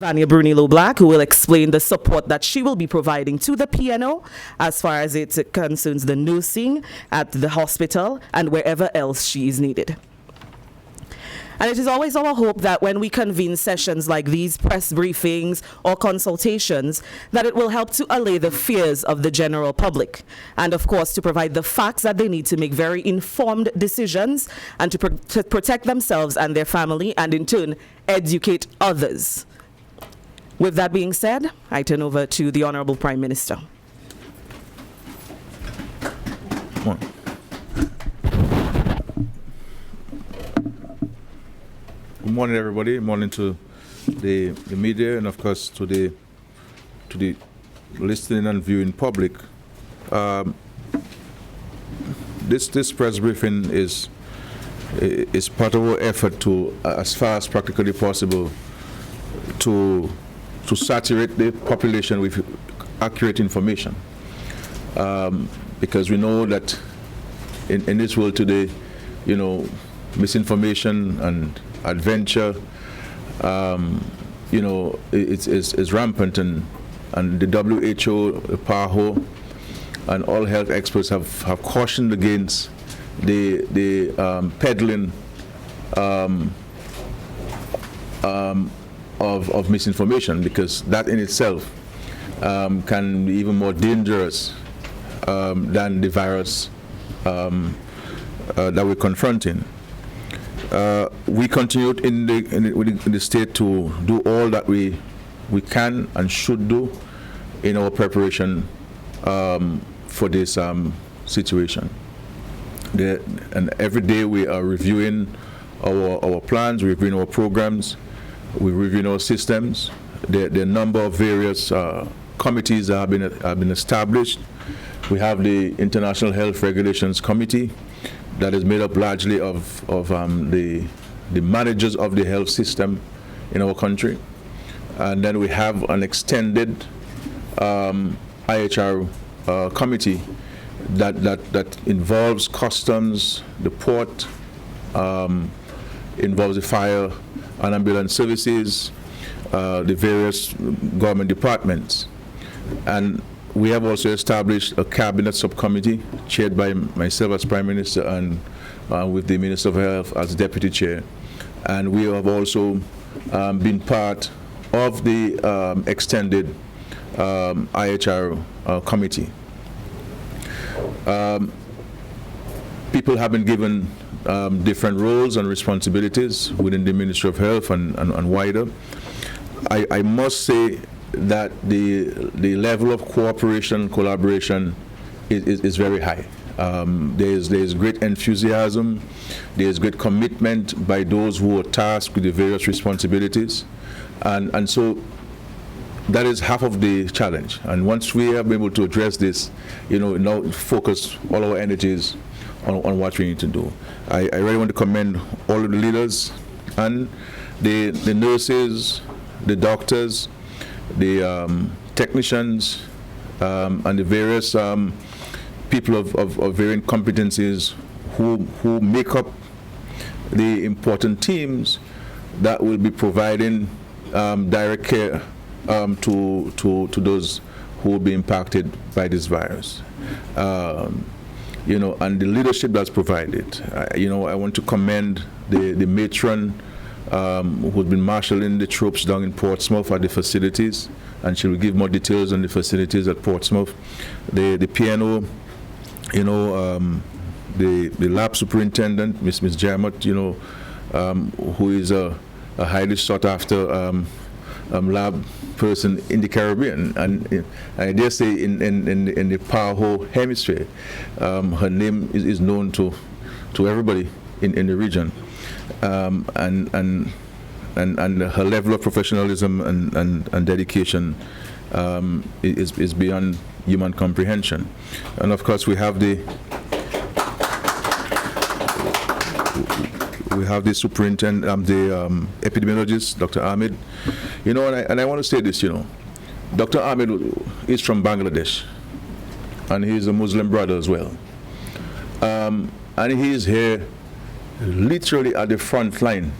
Vania Brunillo Black, who will explain the support that she will be providing to the PNO as far as it concerns the nursing at the hospital and wherever else she is needed. And it is always our hope that when we convene sessions like these, press briefings or consultations, that it will help to allay the fears of the general public. And of course, to provide the facts that they need to make very informed decisions and to protect themselves and their family, and in turn, educate others. With that being said, I turn over to the Honorable Prime Minister. Good morning, everybody. Good morning to the media, and of course to the listening and viewing public. This press briefing is part of our effort to, as far as practically possible, to saturate the population with accurate information, because we know that in this world today, you know, misinformation and adventure, you know, it's rampant, and the WHO, the PAHO, and all health experts have cautioned against the peddling of misinformation, because that in itself can be even more dangerous than the virus that we're confronting. We continued in the state to do all that we can and should do in our preparation for this situation. And every day we are reviewing our plans, reviewing our programs, we're reviewing our systems. There are a number of various committees that have been established. We have the International Health Regulations Committee that is made up largely of the managers of the health system in our country. And then we have an extended IHR committee that involves customs, the port, involves the fire and ambulance services, the various government departments. And we have also established a cabinet subcommittee chaired by myself as Prime Minister and with the Minister of Health as Deputy Chair. And we have also been part of the extended IHR committee. People have been given different roles and responsibilities within the Ministry of Health and wider. I must say that the level of cooperation, collaboration is very high. There's great enthusiasm, there's great commitment by those who are tasked with the various responsibilities, and so that is half of the challenge. And once we are able to address this, you know, now focus all our energies on what we need to do. I really want to commend all of the leaders and the nurses, the doctors, the technicians, and the various people of varying competencies who make up the important teams that will be providing direct care to those who will be impacted by this virus. You know, and the leadership that's provided. You know, I want to commend the matron who's been marshalling the troops down in Portsmouth at the facilities, and she will give more details on the facilities at Portsmouth. The PNO, you know, the lab superintendent, Miss Jarmut, you know, who is a highly sought after lab person in the Caribbean, and I dare say in the PAHO hemisphere. Her name is known to everybody in the region, and her level of professionalism and dedication is beyond human comprehension. And of course we have the superintendent, the epidemiologist, Dr. Ahmed. You know, and I want to say this, you know, Dr. Ahmed is from Bangladesh, and he's a Muslim brother as well. And he is here literally at the front line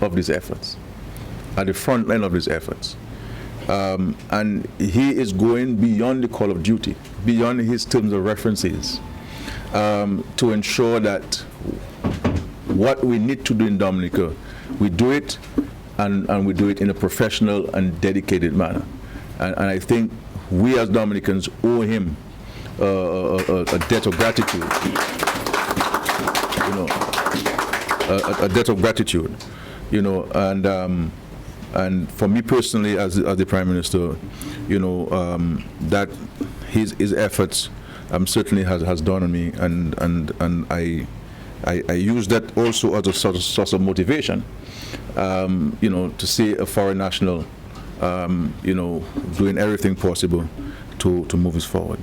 of these efforts. at the front line of these efforts. And he is going beyond the call of duty, beyond his terms of references, to ensure that what we need to do in Dominica, we do it, and we do it in a professional and dedicated manner. And I think we as Dominicans owe him a debt of gratitude. A debt of gratitude, and for me personally, as the Prime Minister, that his efforts certainly has dawned on me, and I use that also as a source of motivation, to see a foreign national, doing everything possible to move us forward.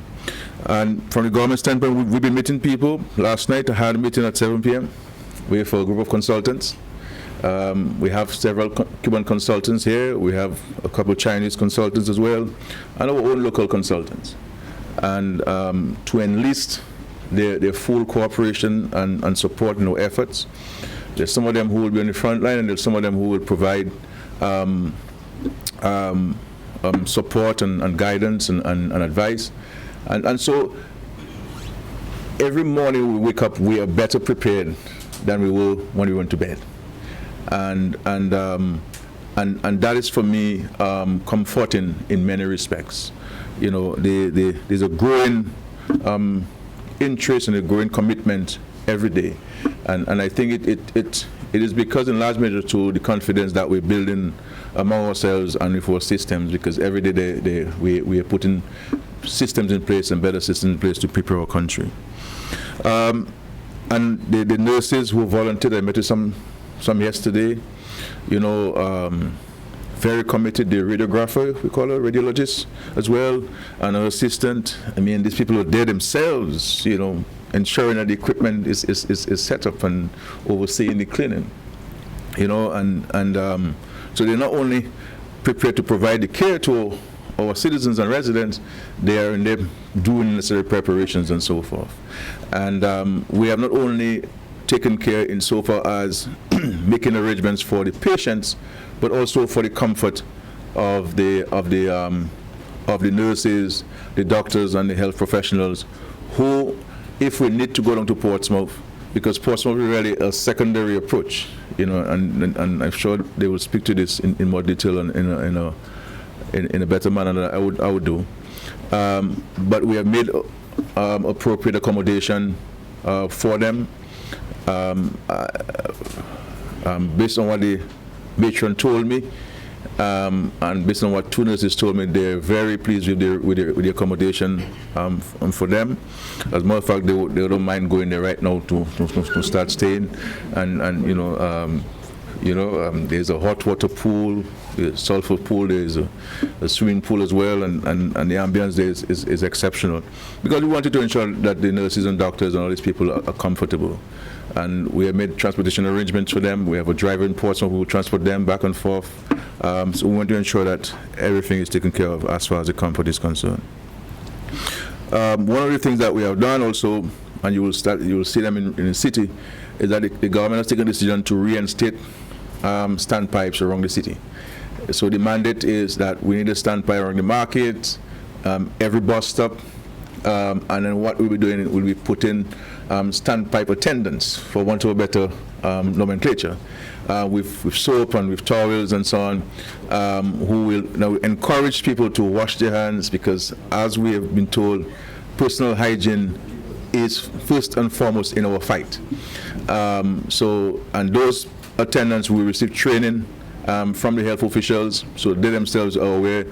And from the government standpoint, we've been meeting people. Last night I had a meeting at 7 p.m. with a group of consultants. We have several Cuban consultants here. We have a couple of Chinese consultants as well, and our own local consultants. And to enlist their full cooperation and support in our efforts. There's some of them who will be on the front line, and there's some of them who will provide support and guidance and advice. And so every morning we wake up, we are better prepared than we were when we went to bed. And that is for me comforting in many respects. There's a growing interest and a growing commitment every day, and I think it is because in large measure to the confidence that we're building among ourselves and with our systems, because every day we are putting systems in place and better systems in place to prepare our country. And the nurses who volunteered, I met with some yesterday, very committed. The radiographer, we call her radiologist as well, and her assistant. I mean, these people are there themselves, ensuring that the equipment is set up and overseeing the cleaning, and so they're not only prepared to provide the care to our citizens and residents, they are in there doing necessary preparations and so forth. And we have not only taken care insofar as making arrangements for the patients, but also for the comfort of the nurses, the doctors, and the health professionals, who, if we need to go down to Portsmouth, because Portsmouth is really a secondary approach, and I'm sure they will speak to this in more detail and in a better manner than I would do. But we have made appropriate accommodation for them, based on what the matron told me, and based on what two nurses told me. They're very pleased with the accommodation for them. As a matter of fact, they don't mind going there right now to start staying, and there's a hot water pool, a sulfur pool, there's a swimming pool as well, and the ambience there is exceptional, because we wanted to ensure that the nurses and doctors and all these people are comfortable. And we have made transportation arrangements for them. We have a driver in Portsmouth who will transport them back and forth. So we want to ensure that everything is taken care of as far as the comfort is concerned. One of the things that we have done also, and you will see them in the city, is that the government has taken a decision to reinstate standpipes around the city. So the mandate is that we need a standpipe around the market, every bus stop, and then what we'll be doing, we'll be putting standpipe attendants, for want of a better nomenclature, with soap and with towels and so on, who will now encourage people to wash their hands, because as we have been told, personal hygiene is first and foremost in our fight. And those attendants will receive training from the health officials, so they themselves are aware,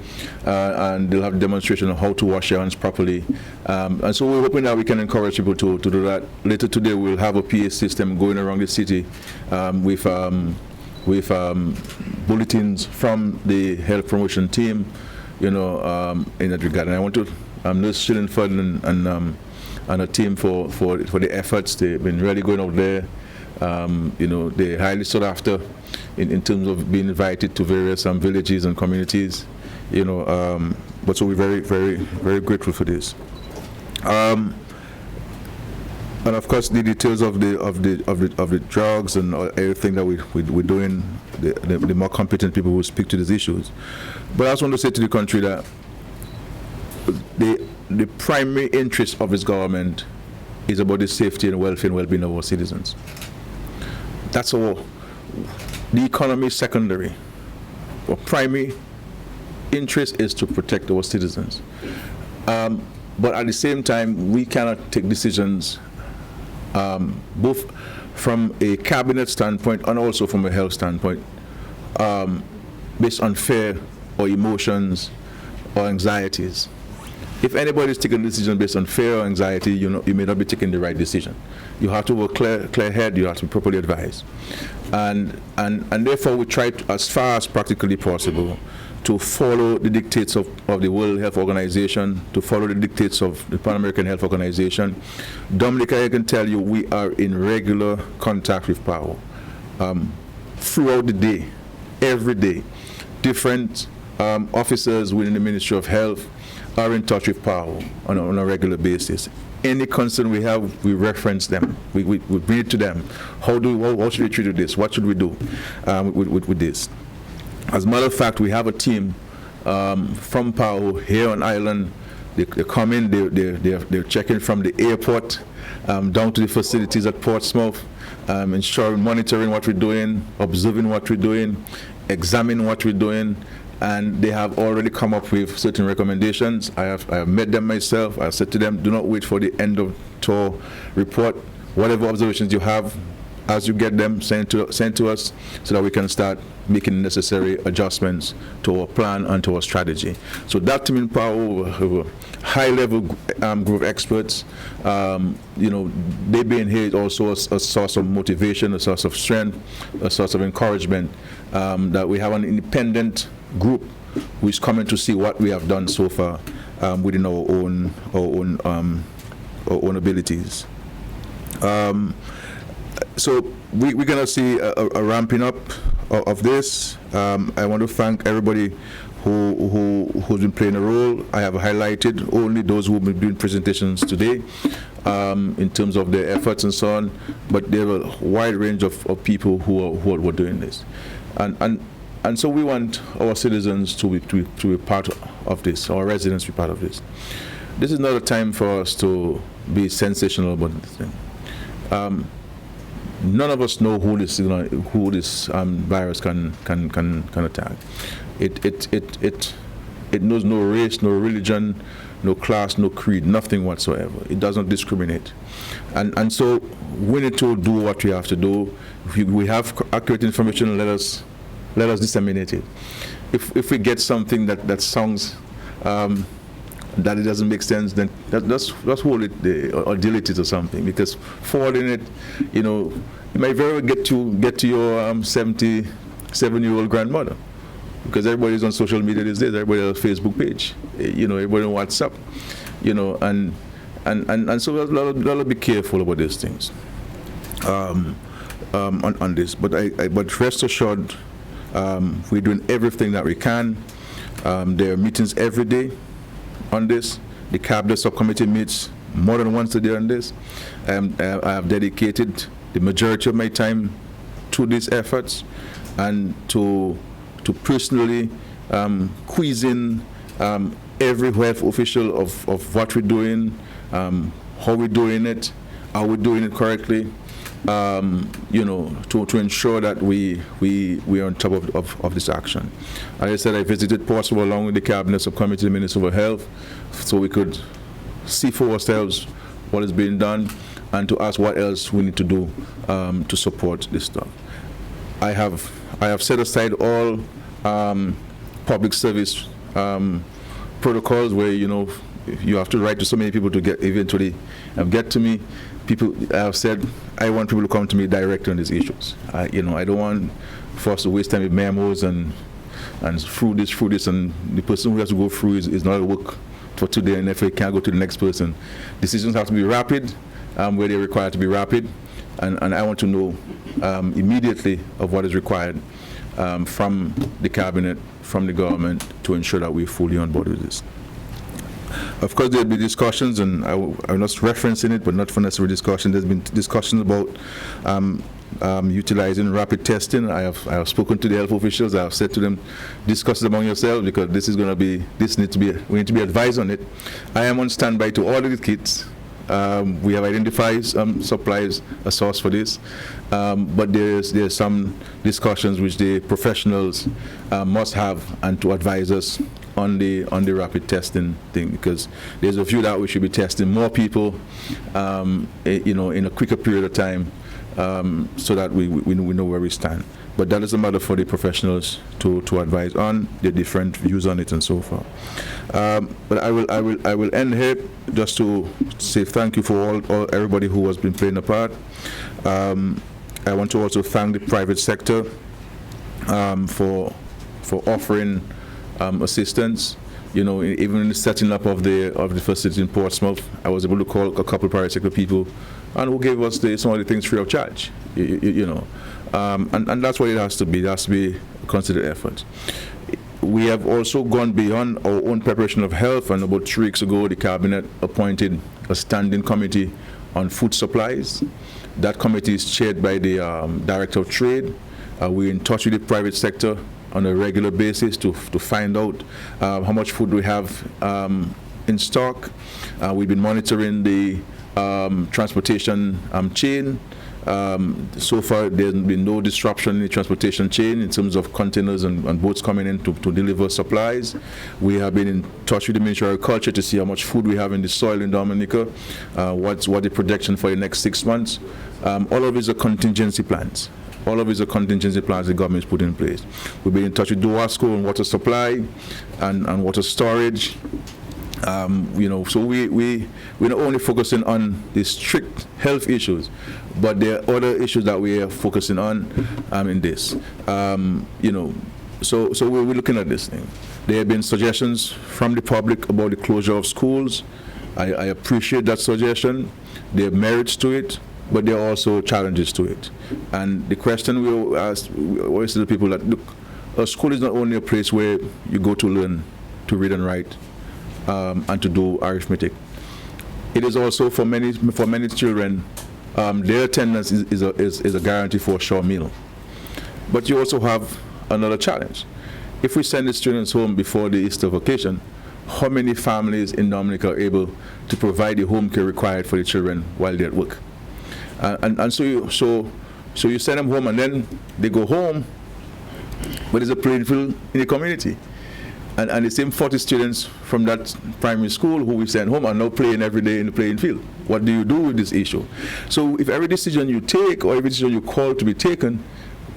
and they'll have a demonstration of how to wash their hands properly. And so we're hoping that we can encourage people to do that. Later today, we'll have a PA system going around the city with bulletins from the health promotion team, in that regard. And I want to Nurse Shillingford and a team for the efforts. They've been really going out there. They're highly sought after in terms of being invited to various villages and communities, but so we're very, very, very grateful for this. And of course, the details of the drugs and everything that we're doing, the more competent people will speak to these issues. But I also want to say to the country that the primary interest of this government is about the safety and welfare and well-being of our citizens. That's all. The economy is secondary. Our primary interest is to protect our citizens. But at the same time, we cannot take decisions both from a cabinet standpoint and also from a health standpoint based on fear or emotions or anxieties. If anybody is taking a decision based on fear or anxiety, you may not be taking the right decision. You have to work clear head, you have to be properly advised. And therefore we try to, as far as practically possible, to follow the dictates of the World Health Organization, to follow the dictates of the Pan American Health Organization. Dominica, I can tell you, we are in regular contact with PAHO throughout the day, every day. Different officers within the Ministry of Health are in touch with PAHO on a regular basis. Any concern we have, we reference them. We bring it to them. How should we treat this? What should we do with this? As a matter of fact, we have a team from PAHO here on island. They come in, they're checking from the airport down to the facilities at Portsmouth, ensuring, monitoring what we're doing, observing what we're doing, examining what we're doing, and they have already come up with certain recommendations. I have met them myself. I said to them, do not wait for the end of tour report. Whatever observations you have, as you get them, send to us so that we can start making necessary adjustments to our plan and to our strategy. So that team in PAHO, high-level group of experts, they being here is also a source of motivation, a source of strength, a source of encouragement, that we have an independent group who is coming to see what we have done so far within our own abilities. So we're going to see a ramping up of this. I want to thank everybody who's been playing a role. I have highlighted only those who have been doing presentations today in terms of their efforts and so on, but there are a wide range of people who are doing this. And so we want our citizens to be part of this, our residents to be part of this. This is not a time for us to be sensational about this thing. None of us know who this virus can attack. It knows no race, no religion, no class, no creed, nothing whatsoever. It does not discriminate. And so we need to do what we have to do. If we have accurate information, let us disseminate it. If we get something that sounds that it doesn't make sense, then let's hold it or delete it or something, because forwarding it, you might very well get to your 77-year-old grandmother, because everybody's on social media these days. Everybody has a Facebook page, everybody on WhatsApp, and so we'll gotta be careful about these things on this. But rest assured, we're doing everything that we can. There are meetings every day on this. The cabinet subcommittee meets more than once a day on this. I have dedicated the majority of my time to these efforts and to personally quiz in every health official of what we're doing, how we're doing it, are we doing it correctly, to ensure that we are on top of this action. As I said, I visited Portsmouth along with the cabinet subcommittee, the Minister of Health, so we could see for ourselves what is being done and to ask what else we need to do to support this stuff. I have set aside all public service protocols where you have to write to so many people to eventually get to me. People have said, I want people to come to me directly on these issues. I don't want for us to waste time with memos and through this, and the person who has to go through is not at work for today, and if they can't go to the next person. Decisions have to be rapid where they're required to be rapid, and I want to know immediately of what is required from the cabinet, from the government, to ensure that we're fully on board with this. Of course, there'll be discussions, and I'm not referencing it, but not for necessary discussion. There's been discussions about utilizing rapid testing. I have spoken to the health officials. I have said to them, discuss it among yourselves, because we need to be advised on it. I am on standby to order the kits. We have identified some supplies, a source for this, but there's some discussions which the professionals must have and to advise us on the rapid testing thing, because there's a view that we should be testing more people, in a quicker period of time, so that we know where we stand. But that is a matter for the professionals to advise on the different views on it and so forth. But I will end here just to say thank you for everybody who has been playing a part. I want to also thank the private sector for offering assistance. Even in the setting up of the facility in Portsmouth, I was able to call a couple of private sector people, and who gave us some of the things free of charge. And that's what it has to be. It has to be a considered effort. We have also gone beyond our own preparation of health, and about 3 weeks ago, the Cabinet appointed a standing committee on food supplies. That committee is chaired by the Director of Trade. We're in touch with the private sector on a regular basis to find out how much food we have in stock. We've been monitoring the transportation chain. So far, there's been no disruption in the transportation chain in terms of containers and boats coming in to deliver supplies. We have been in touch with the Ministry of Agriculture to see how much food we have in the soil in Dominica, what the projection for the next 6 months. All of these are contingency plans. All of these are contingency plans the government has put in place. We've been in touch with DOASCO on water supply and water storage. So we're not only focusing on the strict health issues, but there are other issues that we are focusing on in this. So we're looking at this thing. There have been suggestions from the public about the closure of schools. I appreciate that suggestion. There are merits to it, but there are also challenges to it. And the question we always to the people that, look, a school is not only a place where you go to learn to read and write, and to do arithmetic. It is also for many children, their attendance is a guarantee for a sure meal. But you also have another challenge. If we send the students home before the Easter vacation, how many families in Dominica are able to provide the home care required for the children while they're at work? And so you send them home, and then they go home, but there's a playing field in the community. And the same 40 students from that primary school who we send home are now playing every day in the playing field. What do you do with this issue? So if every decision you take or every decision you call to be taken,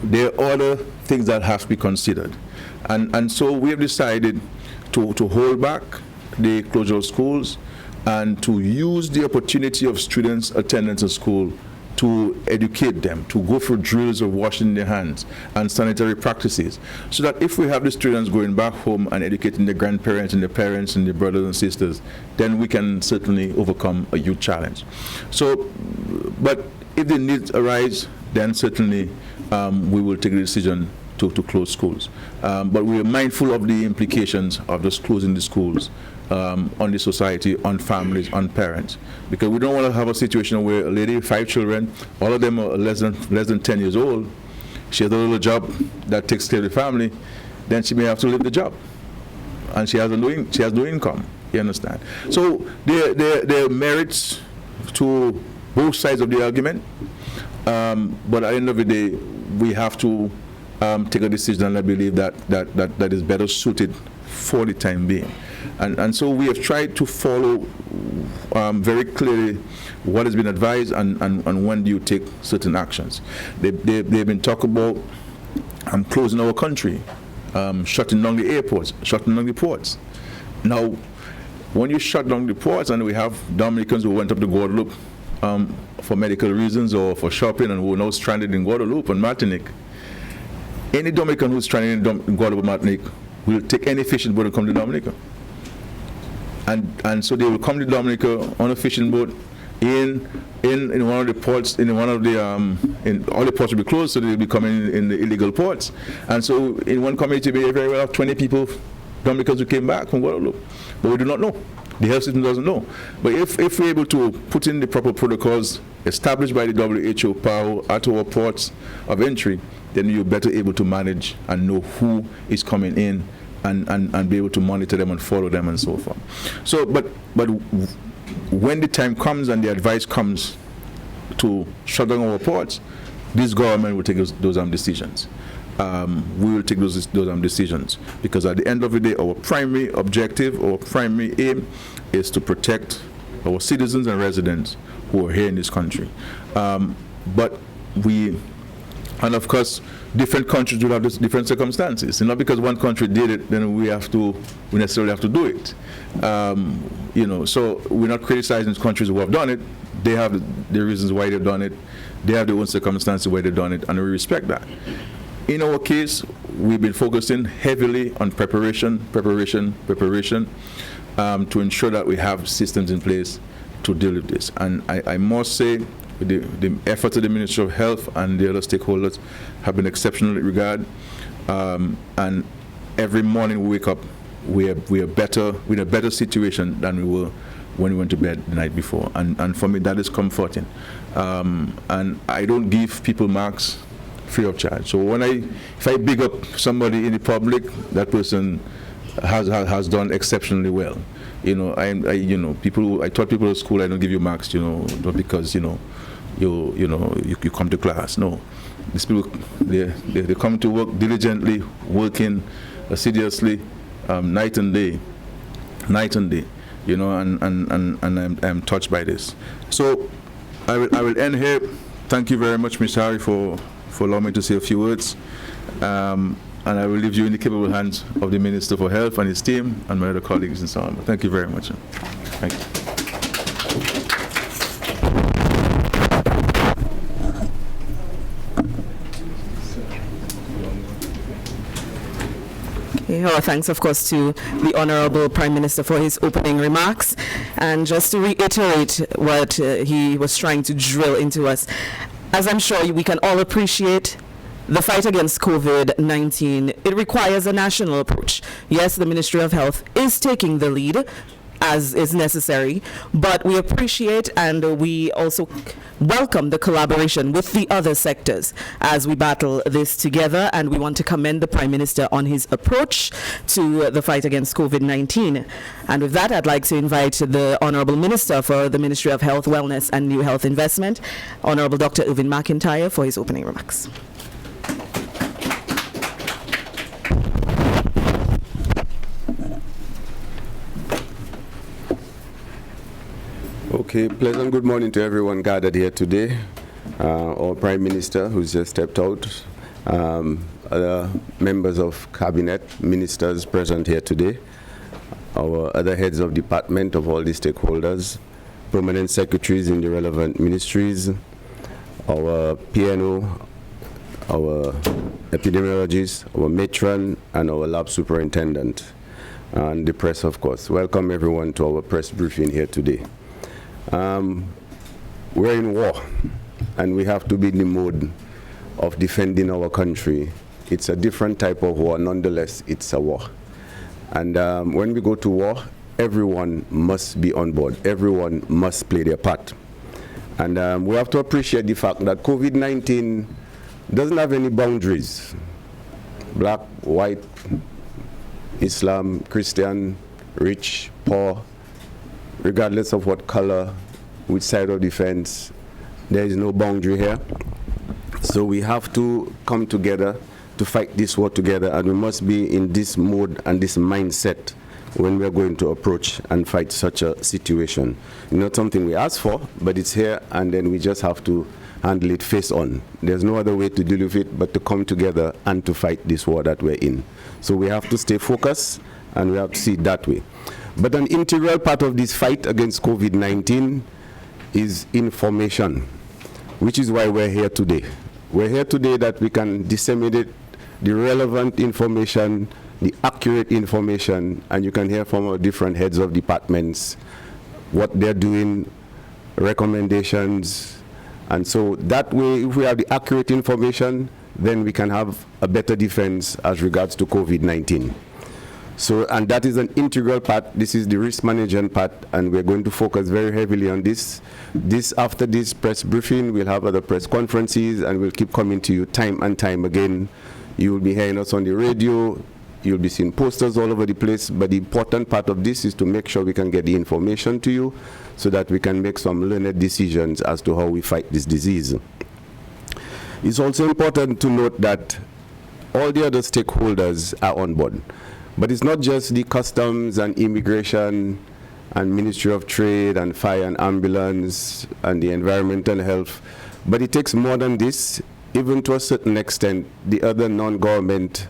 there are other things that have to be considered. And so we have decided to hold back the closure of schools and to use the opportunity of students' attendance at school to educate them, to go through drills of washing their hands and sanitary practices, so that if we have the students going back home and educating their grandparents and their parents and their brothers and sisters, then we can certainly overcome a huge challenge. So, but if the needs arise, then certainly we will take a decision to close schools. But we are mindful of the implications of just closing the schools on the society, on families, on parents, because we don't want to have a situation where a lady with 5 children, all of them are less than 10 years old. She has a little job that takes care of the family, then she may have to leave the job, and she has no income. You understand? So there are merits to both sides of the argument, but at the end of the day, we have to take a decision, and I believe that is better suited for the time being. And so we have tried to follow very clearly what has been advised and when do you take certain actions. They've been talking about closing our country, shutting down the airports, shutting down the ports. Now, when you shut down the ports, and we have Dominicans who went up to Guadeloupe for medical reasons or for shopping and who are now stranded in Guadeloupe and Martinique, any Dominican who's stranded in Guadeloupe and Martinique will take any fishing boat and come to Dominica. And so they will come to Dominica on a fishing boat in one of the ports, in all the ports will be closed, so they'll be coming in the illegal ports. And so in one community, we very well have 20 people, Dominicans who came back from Guadeloupe, but we do not know The health system doesn't know. But if we're able to put in the proper protocols established by the WHO, PAHO, at our ports of entry, then you're better able to manage and know who is coming in and be able to monitor them and follow them and so forth. So, but when the time comes and the advice comes to shut down our ports, this government will take those decisions. We will take those decisions, because at the end of the day, our primary objective, our primary aim is to protect our citizens and residents who are here in this country. But and of course, different countries will have different circumstances. And not because one country did it, then we necessarily have to do it. So we're not criticizing countries who have done it. They have the reasons why they've done it. They have their own circumstances why they've done it, and we respect that. In our case, we've been focusing heavily on preparation, to ensure that we have systems in place to deal with this. And I must say, the efforts of the Ministry of Health and the other stakeholders have been exceptional in regard. And every morning we wake up, we are better, we're in a better situation than we were when we went to bed the night before. And for me, that is comforting. And I don't give people marks free of charge. So if I big up somebody in the public, that person has done exceptionally well. I taught people at school, I don't give you marks, not because you come to class. No, these people they come to work diligently, working assiduously, night and day, and I'm touched by this. So I will end here. Thank you very much, Mr. Harry, for allowing me to say a few words. And I will leave you in the capable hands of the Minister for Health and his team and my other colleagues and so on. Thank you very much. Thank you. Our thanks, of course, to the Honorable Prime Minister for his opening remarks. And just to reiterate what he was trying to drill into us, as I'm sure we can all appreciate, the fight against COVID-19, it requires a national approach. Yes, the Ministry of Health is taking the lead, as is necessary, but we appreciate and we also welcome the collaboration with the other sectors as we battle this together, and we want to commend the Prime Minister on his approach to the fight against COVID-19. And with that, I'd like to invite the Honourable Minister for the Ministry of Health, Wellness and New Health Investment, Honourable Dr. Irvin McIntyre, for his opening remarks. Okay, pleasant good morning to everyone gathered here today. Our Prime Minister, who's just stepped out, other members of Cabinet, ministers present here today, our other heads of department of all the stakeholders, permanent secretaries in the relevant ministries, our PNO, our epidemiologist, our matron, and our lab superintendent, and the press, of course. Welcome everyone to our press briefing here today. We're in war, and we have to be in the mode of defending our country. It's a different type of war, nonetheless, it's a war. And when we go to war, everyone must be on board. Everyone must play their part. And we have to appreciate the fact that COVID-19 doesn't have any boundaries. Black, white, Islam, Christian, rich, poor, regardless of what color, which side of the fence, there is no boundary here. So we have to come together to fight this war together, and we must be in this mode and this mindset when we're going to approach and fight such a situation. Not something we ask for, but it's here, and then we just have to handle it face on. There's no other way to deal with it but to come together and to fight this war that we're in. So we have to stay focused, and we have to see it that way. But an integral part of this fight against COVID-19 is information, which is why we're here today. We're here today that we can disseminate the relevant information, the accurate information, and you can hear from our different heads of departments what they're doing, recommendations. And so that way, if we have the accurate information, then we can have a better defense as regards to COVID-19. So, and that is an integral part. This is the risk management part, and we're going to focus very heavily on this. After this press briefing, we'll have other press conferences, and we'll keep coming to you time and time again. You will be hearing us on the radio. You'll be seeing posters all over the place. But the important part of this is to make sure we can get the information to you so that we can make some learned decisions as to how we fight this disease. It's also important to note that all the other stakeholders are on board. But it's not just the customs and immigration and Ministry of Trade and fire and ambulance and the environmental health, but it takes more than this. Even to a certain extent, the other non-government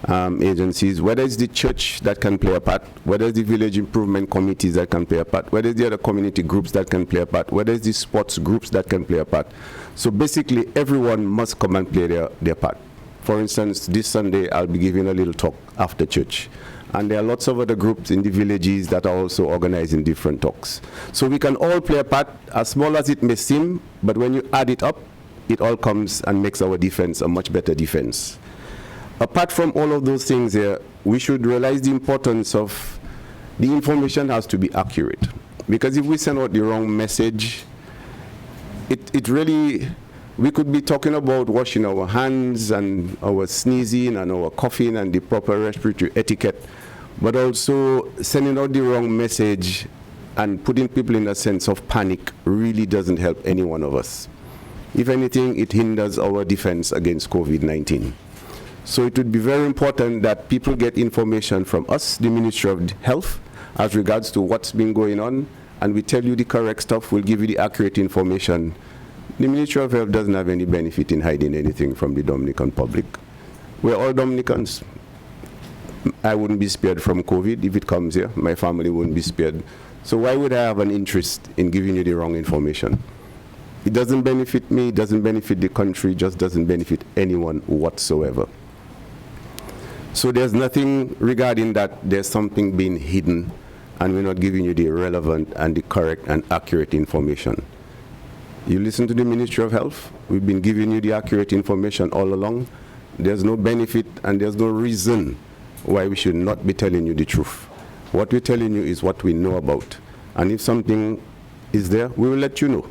agencies, whether it's the church that can play a part, whether it's the village improvement committees that can play a part, whether it's the other community groups that can play a part, whether it's the sports groups that can play a part. So basically, everyone must come and play their part. For instance, this Sunday, I'll be giving a little talk after church. And there are lots of other groups in the villages that are also organizing different talks. So we can all play a part, as small as it may seem, but when you add it up, it all comes and makes our defense a much better defense. Apart from all of those things here, we should realize the importance of the information has to be accurate. Because if we send out the wrong message, it really, we could be talking about washing our hands and our sneezing and our coughing and the proper respiratory etiquette, but also sending out the wrong message and putting people in a sense of panic really doesn't help any one of us. If anything, it hinders our defense against COVID-19. So it would be very important that people get information from us, the Ministry of Health, as regards to what's been going on, and we tell you the correct stuff, we'll give you the accurate information. The Ministry of Health doesn't have any benefit in hiding anything from the Dominican public. We're all Dominicans. I wouldn't be spared from COVID if it comes here. My family wouldn't be spared. So why would I have an interest in giving you the wrong information? It doesn't benefit me, it doesn't benefit the country, just doesn't benefit anyone whatsoever. So there's nothing regarding that there's something being hidden and we're not giving you the relevant and the correct and accurate information. You listen to the Ministry of Health, we've been giving you the accurate information all along. There's no benefit and there's no reason why we should not be telling you the truth. What we're telling you is what we know about. And if something is there, we will let you know.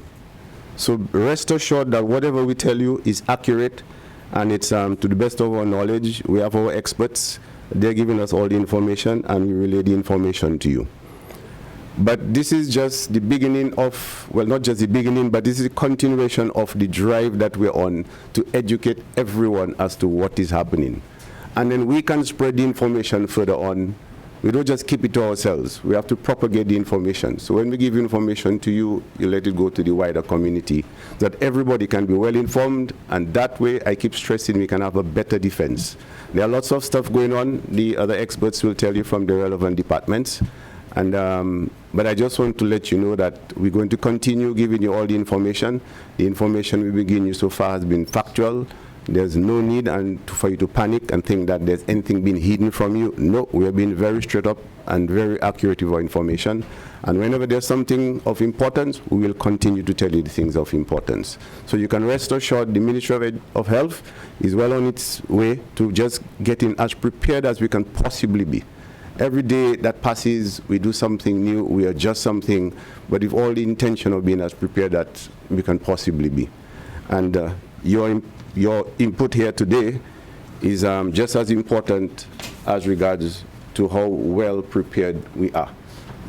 So rest assured that whatever we tell you is accurate, and it's to the best of our knowledge. We have our experts. They're giving us all the information, and we relay the information to you. But this is just the beginning of, well, not just the beginning, but this is a continuation of the drive that we're on to educate everyone as to what is happening. And then we can spread the information further on. We don't just keep it to ourselves. We have to propagate the information. So when we give information to you, you let it go to the wider community, so that everybody can be well informed, and that way, I keep stressing, we can have a better defense. There are lots of stuff going on. The other experts will tell you from the relevant departments. And but I just want to let you know that we're going to continue giving you all the information. The information we've been giving you so far has been factual. There's no need for you to panic and think that there's anything being hidden from you. No, we have been very straight up and very accurate with our information. And whenever there's something of importance, we will continue to tell you the things of importance. So you can rest assured the Ministry of Health is well on its way to just getting as prepared as we can possibly be. Every day that passes, we do something new, we adjust something, but with all the intention of being as prepared that we can possibly be. And your input here today is just as important as regards to how well prepared we are.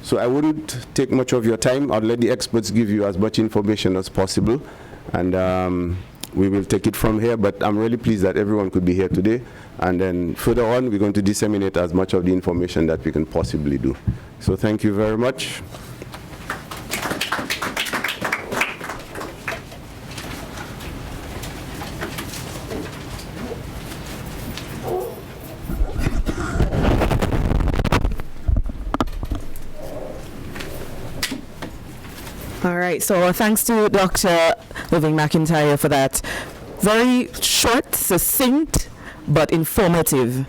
So I wouldn't take much of your time. I'll let the experts give you as much information as possible, and we will take it from here. But I'm really pleased that everyone could be here today. And then further on, we're going to disseminate as much of the information that we can possibly do. So thank you very much. All right, so thanks to Dr. Irving McIntyre for that very short, succinct, but informative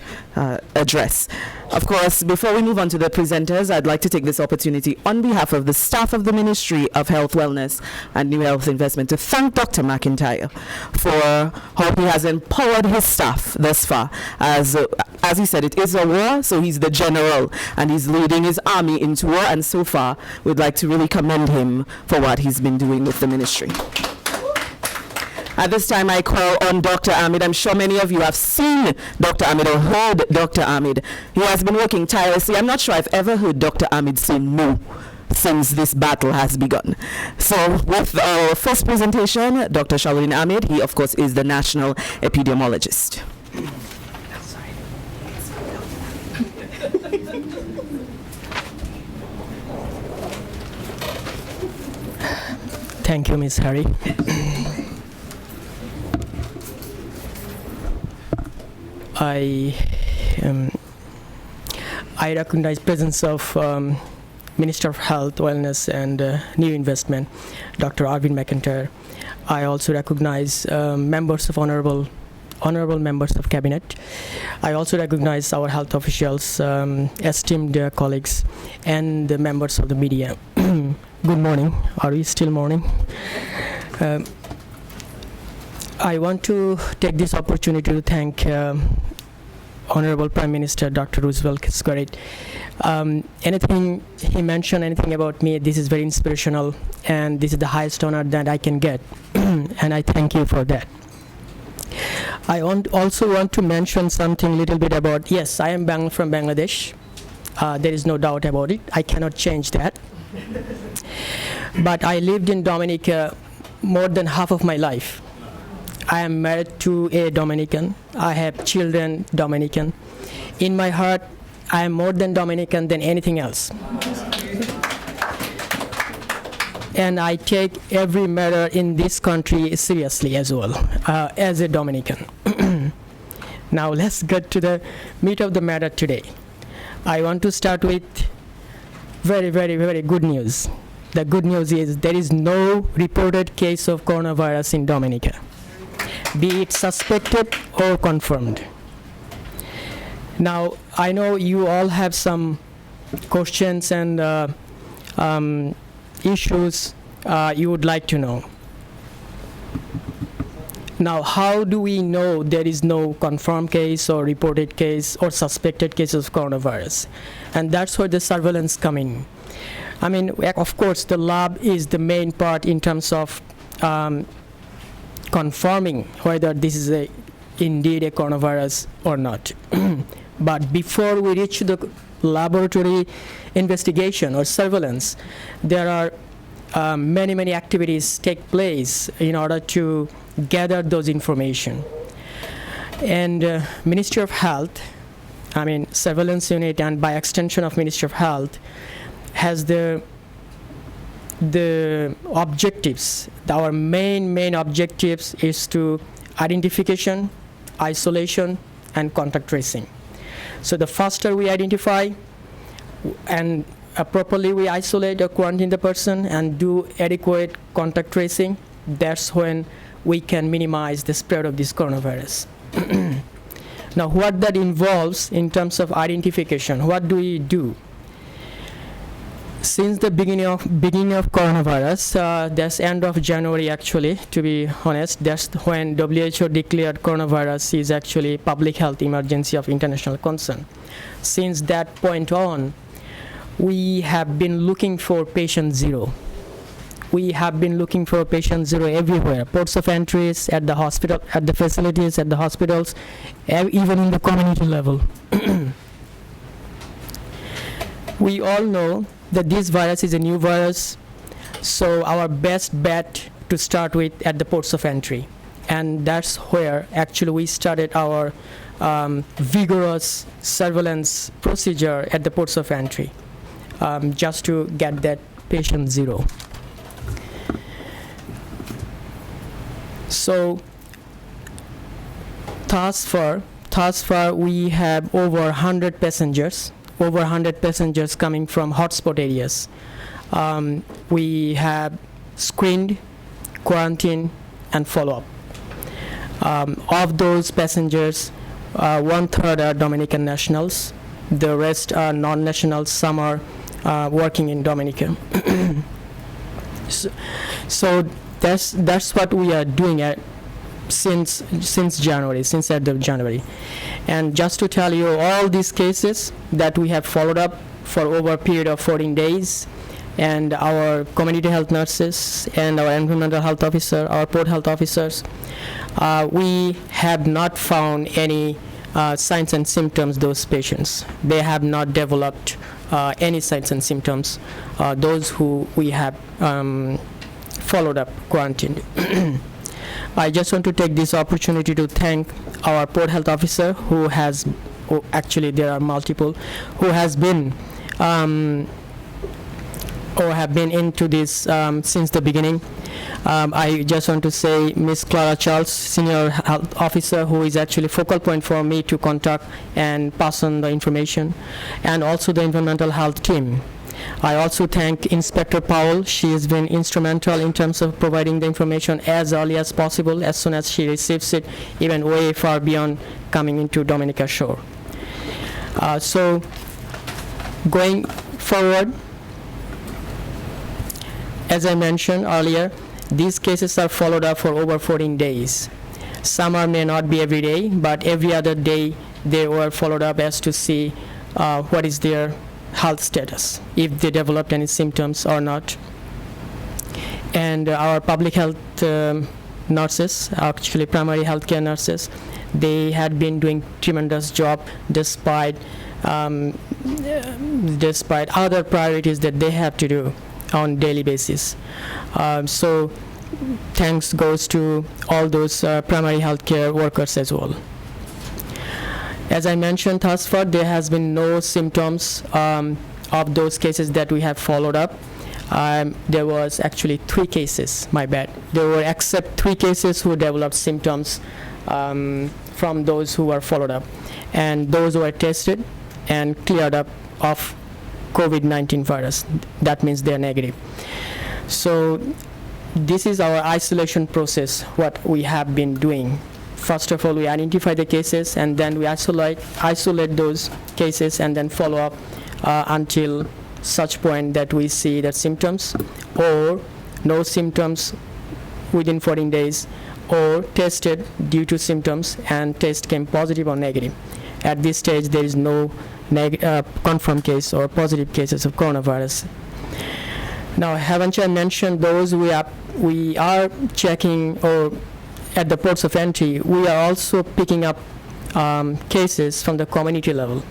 address. Of course, before we move on to the presenters, I'd like to take this opportunity on behalf of the staff of the Ministry of Health, Wellness and New Health Investment to thank Dr. McIntyre for how he has empowered his staff thus far. As he said, it is a war, so he's the general and he's leading his army into war, and so far we'd like to really commend him for what he's been doing with the ministry. At this time, I call on Dr. Ahmed. I'm sure many of you have seen Dr. Ahmed or heard Dr. Ahmed. He has been working tirelessly. I'm not sure I've ever heard Dr. Ahmed say no since this battle has begun. So with our first presentation, Dr. Shaludin Ahmed, he of course is the national epidemiologist. Thank you, Ms. Harry. I recognize presence of Minister of Health, Wellness and New Investment, Dr. Arvind McIntyre. I also recognize members of honorable members of cabinet. I also recognize our health officials, esteemed colleagues, and the members of the media. Good morning. Are we still morning? I want to take this opportunity to thank Honorable Prime Minister Dr. Roosevelt Skerrit. Anything he mentioned, anything about me, this is very inspirational, and this is the highest honor that I can get, and I thank you for that. I also want to mention something a little bit about, yes, I am from Bangladesh. There is no doubt about it. I cannot change that. But I lived in Dominica more than half of my life. I am married to a Dominican. I have children Dominican. In my heart, I am more than Dominican than anything else. And I take every matter in this country seriously as well, as a Dominican. Now let's get to the meat of the matter today. I want to start with very, very, very good news. The good news is there is no reported case of coronavirus in Dominica, be it suspected or confirmed. Now, I know you all have some questions and issues you would like to know. Now, how do we know there is no confirmed case or reported case or suspected case of coronavirus? And that's where the surveillance come in. I mean, of course, the lab is the main part in terms of confirming whether this is indeed a coronavirus or not. But before we reach the laboratory investigation or surveillance, there are many, many activities take place in order to gather those information. And Ministry of Health, I mean surveillance unit, and by extension of Ministry of Health, has the objectives. Our main objectives is to identification, isolation, and contact tracing. So the faster we identify and properly we isolate or quarantine the person and do adequate contact tracing, that's when we can minimize the spread of this coronavirus. Now, what that involves in terms of identification, what do we do? Since the beginning of coronavirus, that's end of January actually, to be honest, that's when WHO declared coronavirus is actually public health emergency of international concern. Since that point on, we have been looking for patient zero. We have been looking for patient zero everywhere, ports of entries, at the hospital, at the facilities, at the hospitals, even in the community level. We all know that this virus is a new virus, so our best bet to start with at the ports of entry. And that's where actually we started our vigorous surveillance procedure at the ports of entry, just to get that patient zero. So thus far we have over 100 passengers coming from hotspot areas. We have screened, quarantined, and follow-up. Of those passengers, 1/3 are Dominican nationals, The rest are non-national. Some are working in Dominica. So that's what we are doing since January, since end of January. And just to tell you, all these cases that we have followed up for over a period of 14 days, and our community health nurses and our environmental health officer, our port health officers, we have not found any signs and symptoms. Those patients, they have not developed any signs and symptoms, those who we have followed up, quarantined. I just want to take this opportunity to thank our port health officer actually there are multiple, who has been or have been into this since the beginning. I just want to say Ms. Clara Charles, Senior Health Officer, who is actually focal point for me to contact and pass on the information, and also the environmental health team. I also thank Inspector Powell. She has been instrumental in terms of providing the information as early as possible, as soon as she receives it, even way far beyond coming into Dominica shore. So going forward, as I mentioned earlier, these cases are followed up for over 14 days. Some may not be every day, but every other day they were followed up as to see what is their health status, if they developed any symptoms or not. And our public health nurses, actually primary healthcare nurses, they had been doing tremendous job despite other priorities that they have to do on daily basis. So thanks goes to all those primary healthcare workers as well. As I mentioned thus far, there has been no symptoms of those cases that we have followed up. There was actually 3 cases, my bad. There were except 3 cases who developed symptoms from those who were followed up. And those were tested and cleared up of COVID-19 virus. That means they're negative. So this is our isolation process, what we have been doing. First of all, we identify the cases, and then we isolate those cases, and then follow up until such point that we see the symptoms or no symptoms within 14 days, or tested due to symptoms and test came positive or negative. At this stage, there is no confirmed case or positive cases of coronavirus. Now, haven't I mentioned those we are checking, or at the ports of entry, we are also picking up cases from the community level.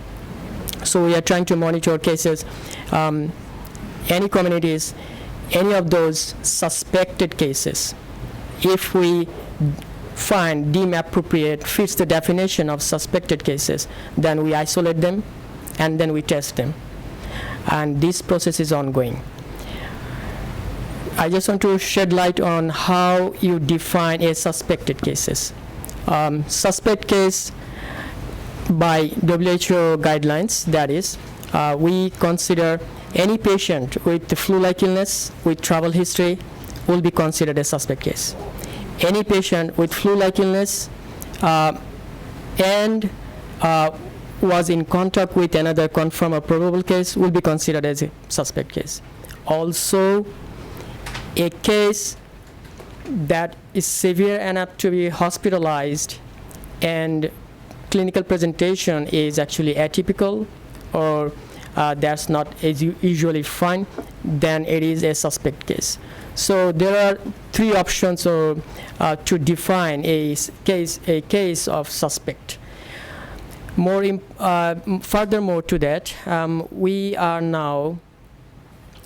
So we are trying to monitor cases, any communities, any of those suspected cases. If we deem appropriate, fits the definition of suspected cases, then we isolate them and then we test them. And this process is ongoing. I just want to shed light on how you define a suspected cases. Suspect case by WHO guidelines, that is, we consider any patient with the flu-like illness with travel history will be considered a suspect case. Any patient with flu-like illness and was in contact with another confirmed or probable case will be considered as a suspect case. Also, a case that is severe enough to be hospitalized and clinical presentation is actually atypical, or that's not usually fine, then it is a suspect case. So there are 3 options to define a case of suspect. Furthermore to that, we are now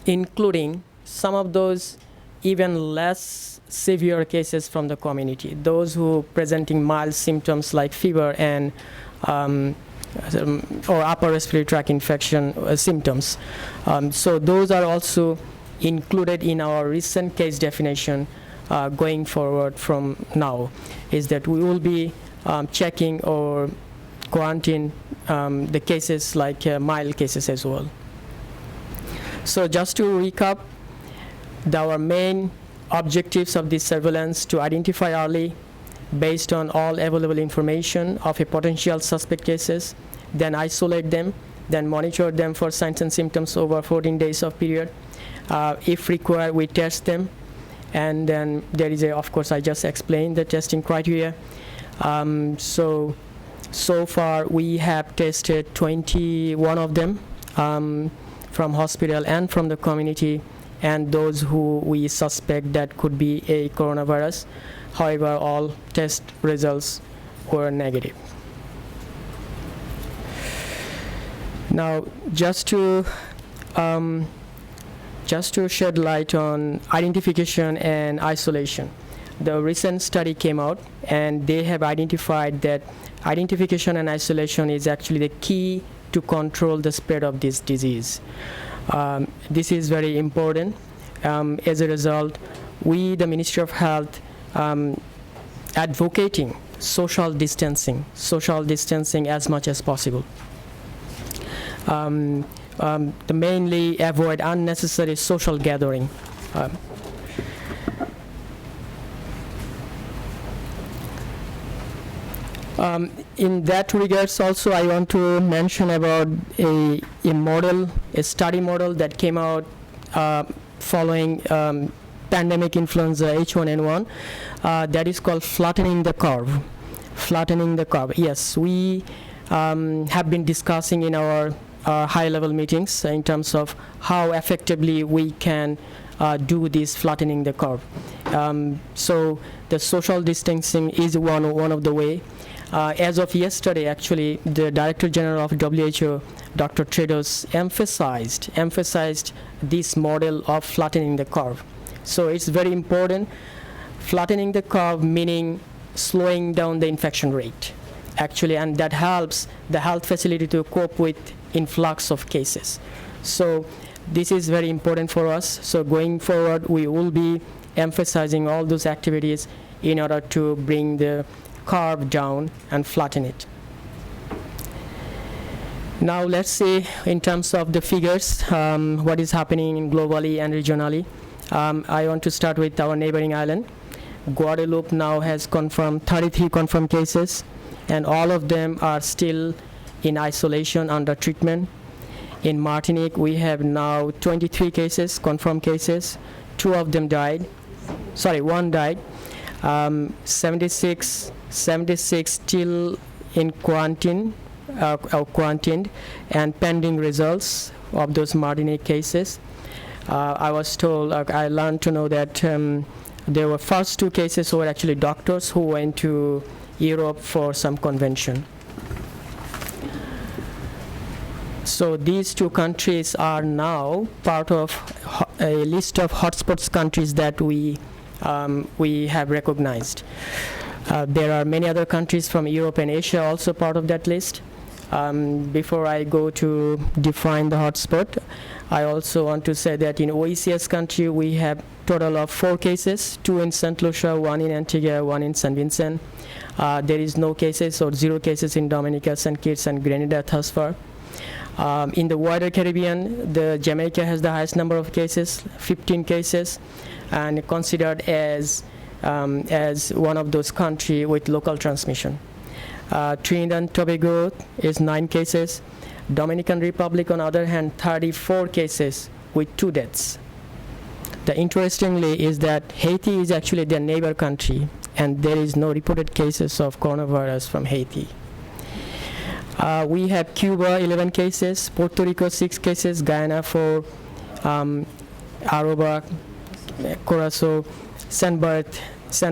including some of those even less severe cases from the community, those who presenting mild symptoms like fever and or upper respiratory tract infection symptoms. So those are also included in our recent case definition going forward from now, is that we will be checking or quarantine the cases like mild cases as well. So just to recap, our main objectives of this surveillance to identify early based on all available information of a potential suspect cases, then isolate them then monitor them for signs and symptoms over 14 days of period. If required, we test them. And then there is of course, I just explained the testing criteria. So far we have tested 21 of them from hospital and from the community, and those who we suspect that could be a coronavirus. However, all test results were negative. Now, just to shed light on identification and isolation, the recent study came out, and they have identified that identification and isolation is actually the key to control the spread of this disease. This is very important. As a result, we, the Ministry of Health, advocating social distancing as much as possible. To mainly avoid unnecessary social gathering. In that regards also, I want to mention about a study model that came out following pandemic influenza H1N1 that is called flattening the curve. Flattening the curve. Yes, we have been discussing in our high-level meetings in terms of how effectively we can do this flattening the curve. So the social distancing is one of the way. As of yesterday, actually, the Director General of WHO, Dr. Tedros, emphasized this model of flattening the curve. So it's very important. Flattening the curve meaning slowing down the infection rate, actually, and that helps the health facility to cope with influx of cases. So this is very important for us. So going forward, we will be emphasizing all those activities in order to bring the curve down and flatten it. Now let's see in terms of the figures, what is happening globally and regionally. I want to start with our neighboring island. Guadeloupe now has confirmed 33 confirmed cases, and all of them are still in isolation under treatment. In Martinique, we have now 23 cases, confirmed cases. 2 of them died. Sorry, 1 died. 76 still in quarantined and pending results of those Martinique cases. I was told, I learned to know that there were first 2 cases who were actually doctors who went to Europe for some convention. So these 2 countries are now part of a list of hotspots countries that we have recognized. There are many other countries from Europe and Asia also part of that list. Before I go to define the hotspot, I also want to say that in OECS country we have total of 4 cases, 2 in St. Lucia, 1 in Antigua, 1 in St. Vincent. There is no cases or 0 cases in Dominica, St. Kitts and Grenada thus far. In the wider Caribbean, Jamaica has the highest number of cases, 15 cases, and considered as one of those countries with local transmission. Trinidad and Tobago is 9 cases. Dominican Republic, on the other hand, 34 cases with 2 deaths. The interestingly is that Haiti is actually their neighbor country, and there is no reported cases of coronavirus from Haiti. We have Cuba, 11 cases, Puerto Rico, 6 cases, Guyana 4, Aruba, Curacao, San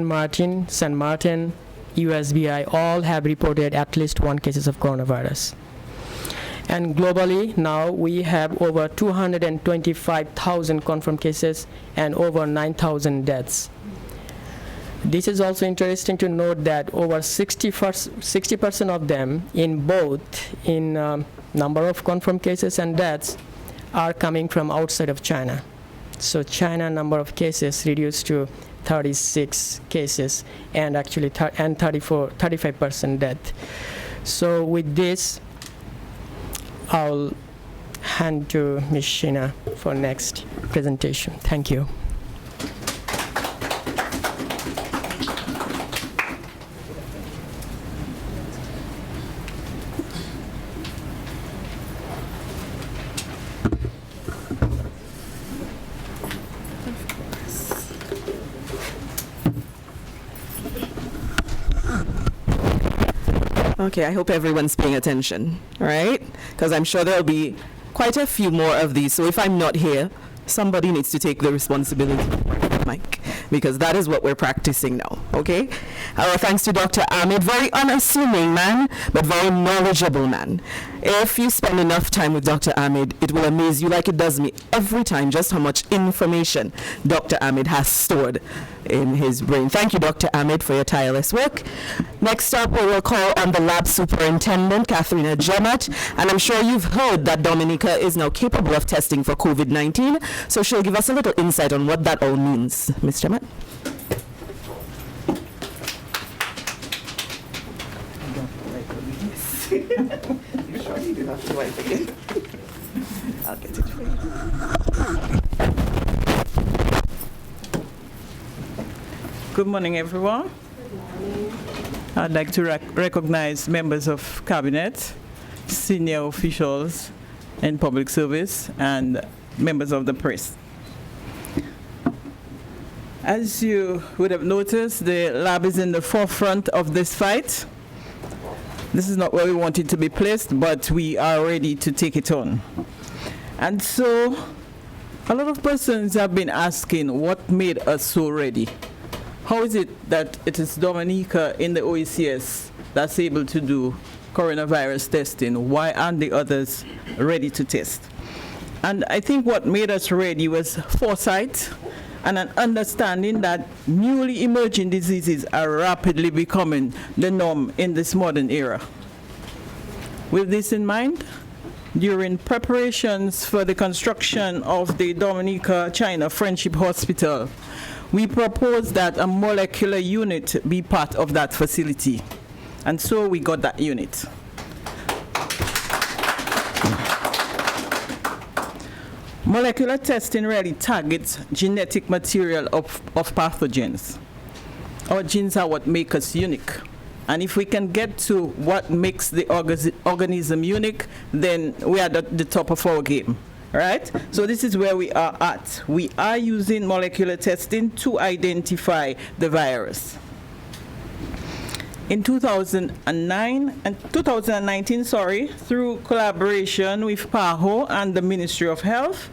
Martin, USVI, all have reported at least 1 cases of coronavirus. And globally, now we have over 225,000 confirmed cases and over 9,000 deaths. This is also interesting to note that over 60% of them in number of confirmed cases and deaths are coming from outside of China. So China number of cases reduced to 36 cases and actually 35% death. So with this, I'll hand to Ms. Sheena for next presentation. Thank you. Okay, I hope everyone's paying attention, right? Because I'm sure there'll be quite a few more of these. So if I'm not here, somebody needs to take the responsibility, Mike, because that is what we're practicing now, okay? Our thanks to Dr. Ahmed, very unassuming man, but very knowledgeable man. If you spend enough time with Dr. Ahmed, it will amaze you like it does me every time, just how much information Dr. Ahmed has stored in his brain. Thank you, Dr. Ahmed, for your tireless work. Next up, we will call on the lab superintendent, Katharina Jemat, and I'm sure you've heard that Dominica is now capable of testing for COVID-19, so she'll give us a little insight on what that all means. Ms. Jemat? You sure you do have to wipe again? I'll get it for you. Good morning, everyone. I'd like to recognize members of Cabinet, senior officials in public service, and members of the press. As you would have noticed, the lab is in the forefront of this fight. This is not where we want it to be placed, but we are ready to take it on. And so, a lot of persons have been asking what made us so ready. How is it that it is Dominica in the OECS that's able to do coronavirus testing? Why aren't the others ready to test? And I think what made us ready was foresight and an understanding that newly emerging diseases are rapidly becoming the norm in this modern era. With this in mind, during preparations for the construction of the Dominica China Friendship Hospital, we proposed that a molecular unit be part of that facility. And so we got that unit. Molecular testing really targets genetic material of pathogens. Our genes are what make us unique. And if we can get to what makes the organism unique, then we are at the top of our game, right? So this is where we are at. We are using molecular testing to identify the virus. In 2019, through collaboration with PAHO and the Ministry of Health,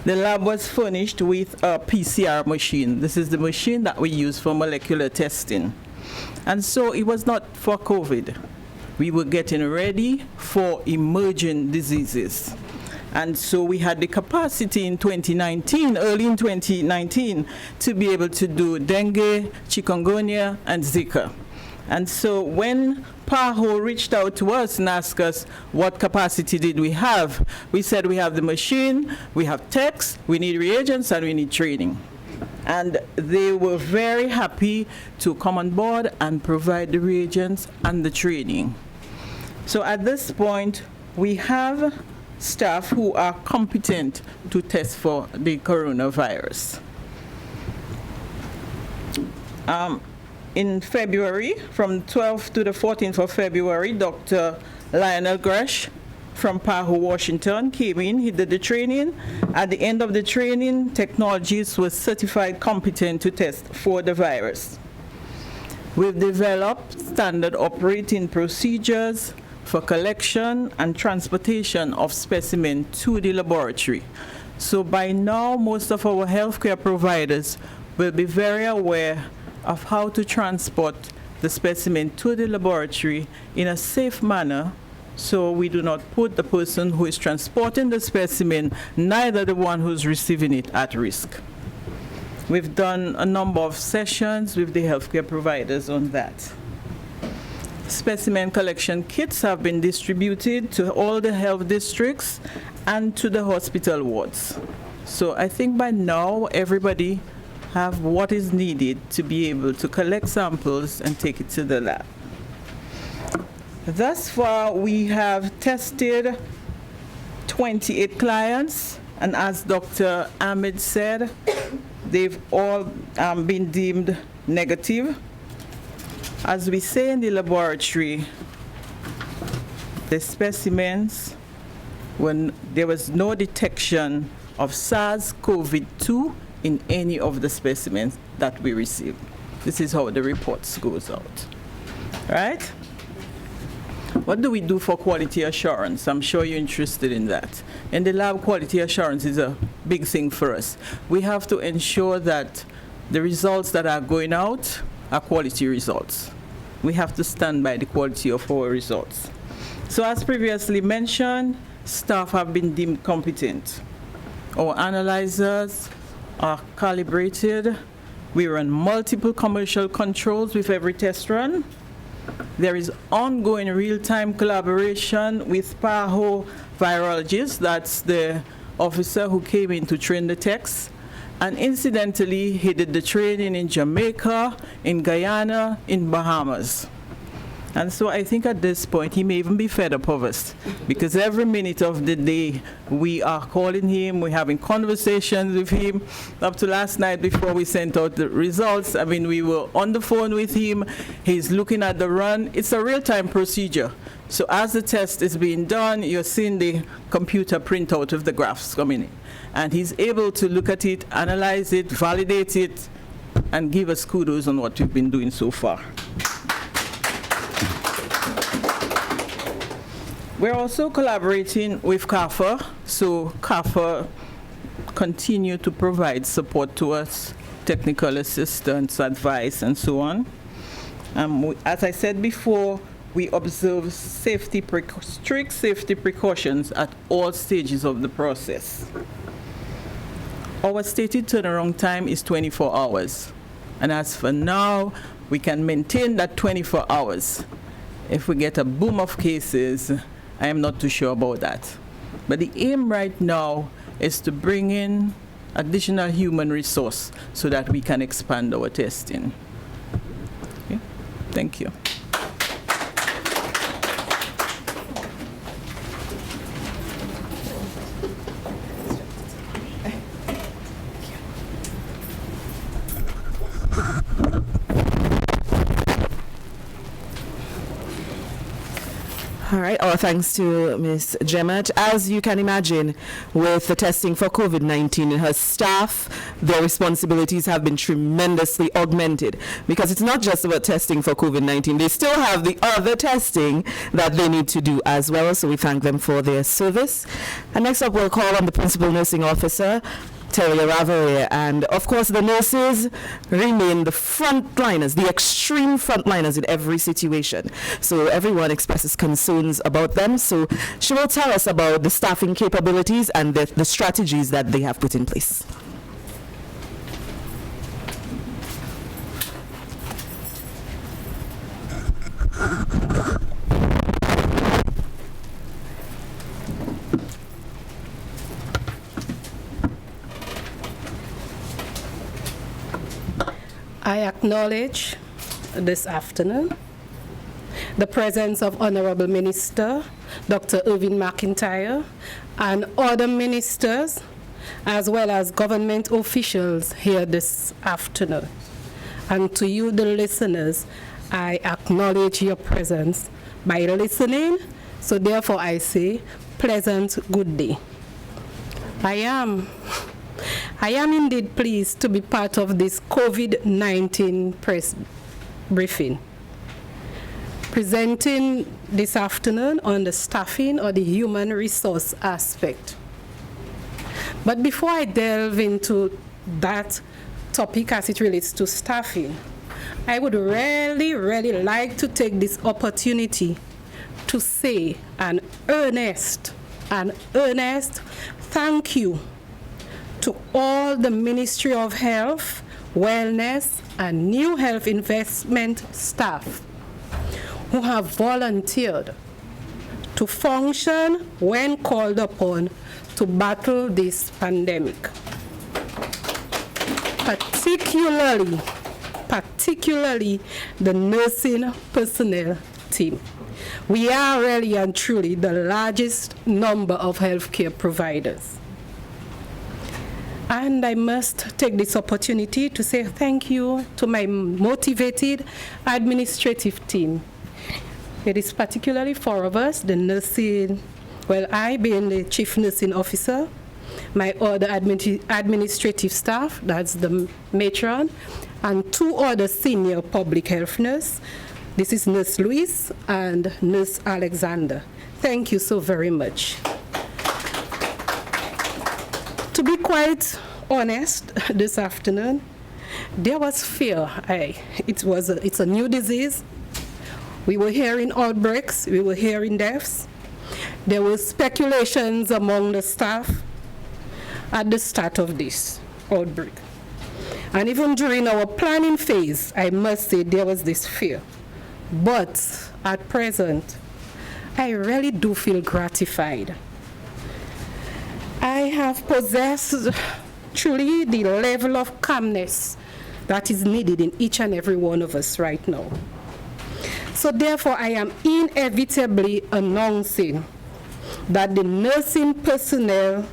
the lab was furnished with a PCR machine. This is the machine that we use for molecular testing. And so it was not for COVID. We were getting ready for emerging diseases. And so we had the capacity in 2019, early in 2019, to be able to do dengue, chikungunya, and Zika. And so when PAHO reached out to us and asked us what capacity did we have, we said we have the machine, we have techs, we need reagents, and we need training. And they were very happy to come on board and provide the reagents and the training. So at this point, we have staff who are competent to test for the coronavirus. In February, from 12th to the 14th of February, Dr. Lionel Gresh from PAHO Washington came in, he did the training. At the end of the training, Technologies was certified competent to test for the virus. We've developed standard operating procedures for collection and transportation of specimen to the laboratory. So by now, most of our healthcare providers will be very aware of how to transport the specimen to the laboratory in a safe manner, so we do not put the person who is transporting the specimen, neither the one who's receiving it, at risk. We've done a number of sessions with the healthcare providers on that. Specimen collection kits have been distributed to all the health districts and to the hospital wards. So I think by now everybody have what is needed to be able to collect samples and take it to the lab. Thus far, we have tested 28 clients, and as Dr. Ahmed said, they've all been deemed negative. As we say in the laboratory, the specimens, when there was no detection of SARS-CoV-2 in any of the specimens that we received. This is how the reports goes out, right? What do we do for quality assurance? I'm sure you're interested in that. In the lab, quality assurance is a big thing for us. We have to ensure that the results that are going out are quality results. We have to stand by the quality of our results. So as previously mentioned, staff have been deemed competent. Our analyzers are calibrated. We run multiple commercial controls with every test run. There is ongoing real-time collaboration with PAHO virologists. That's the officer who came in to train the techs. And incidentally, he did the training in Jamaica, in Guyana, in Bahamas. And so I think at this point, he may even be fed up of us, because every minute of the day, we are calling him, we're having conversations with him. Up to last night before we sent out the results, I mean, we were on the phone with him. He's looking at the run. It's a real-time procedure. So as the test is being done, you're seeing the computer printout of the graphs coming in. And he's able to look at it, analyze it, validate it, and give us kudos on what we've been doing so far. We're also collaborating with CAFA, so CAFA continue to provide support to us, technical assistance, advice, and so on. As I said before, we observe strict safety precautions at all stages of the process. Our stated turnaround time is 24 hours. And as for now, we can maintain that 24 hours. If we get a boom of cases, I am not too sure about that. But the aim right now is to bring in additional human resource so that we can expand our testing. Okay? Thank you. All right, our thanks to Ms. Jemat. As you can imagine, with the testing for COVID-19 and her staff, their responsibilities have been tremendously augmented, because it's not just about testing for COVID-19. They still have the other testing that they need to do as well, so we thank them for their service. And next up, we'll call on the Principal Nursing Officer, Telia Ravere, and of course the nurses remain the frontliners, the extreme frontliners in every situation. So everyone expresses concerns about them. So she will tell us about the staffing capabilities and the strategies that they have put in place. I acknowledge this afternoon the presence of Honorable Minister Dr. Irving McIntyre and other ministers as well as government officials here this afternoon. And to you, the listeners, I acknowledge your presence by listening, so therefore I say pleasant good day. I am indeed pleased to be part of this COVID-19 press briefing, presenting this afternoon on the staffing or the human resource aspect. But before I delve into that topic as it relates to staffing, I would really like to take this opportunity to say an earnest thank you to all the Ministry of Health, Wellness, and New Health Investment staff who have volunteered to function when called upon to battle this pandemic. Particularly the nursing personnel team. We are really and truly the largest number of healthcare providers. And I must take this opportunity to say thank you to my motivated administrative team. It is particularly four of us, the nursing, well, I being the chief nursing officer, my other administrative staff, that's the matron, and two other senior public health nurses, This is Nurse Louise and Nurse Alexander. Thank you so very much. To be quite honest, this afternoon, there was fear. It's a new disease. We were hearing outbreaks, we were hearing deaths. There were speculations among the staff at the start of this outbreak. And even during our planning phase, I must say there was this fear. But at present, I really do feel gratified. I have possessed truly the level of calmness that is needed in each and every one of us right now. So therefore, I am inevitably announcing that the nursing personnel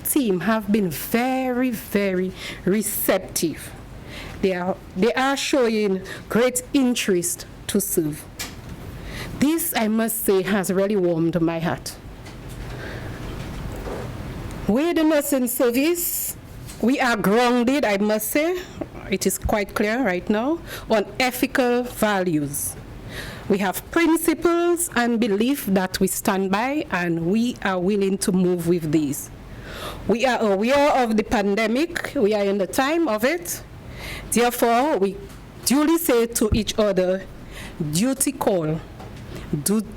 team have been very, very receptive. They are showing great interest to serve. This, I must say, has really warmed my heart. With the nursing service, we are grounded, I must say, it is quite clear right now, on ethical values. We have principles and belief that we stand by, and we are willing to move with these. We are aware of the pandemic. We are in the time of it. Therefore, we duly say to each other, duty call,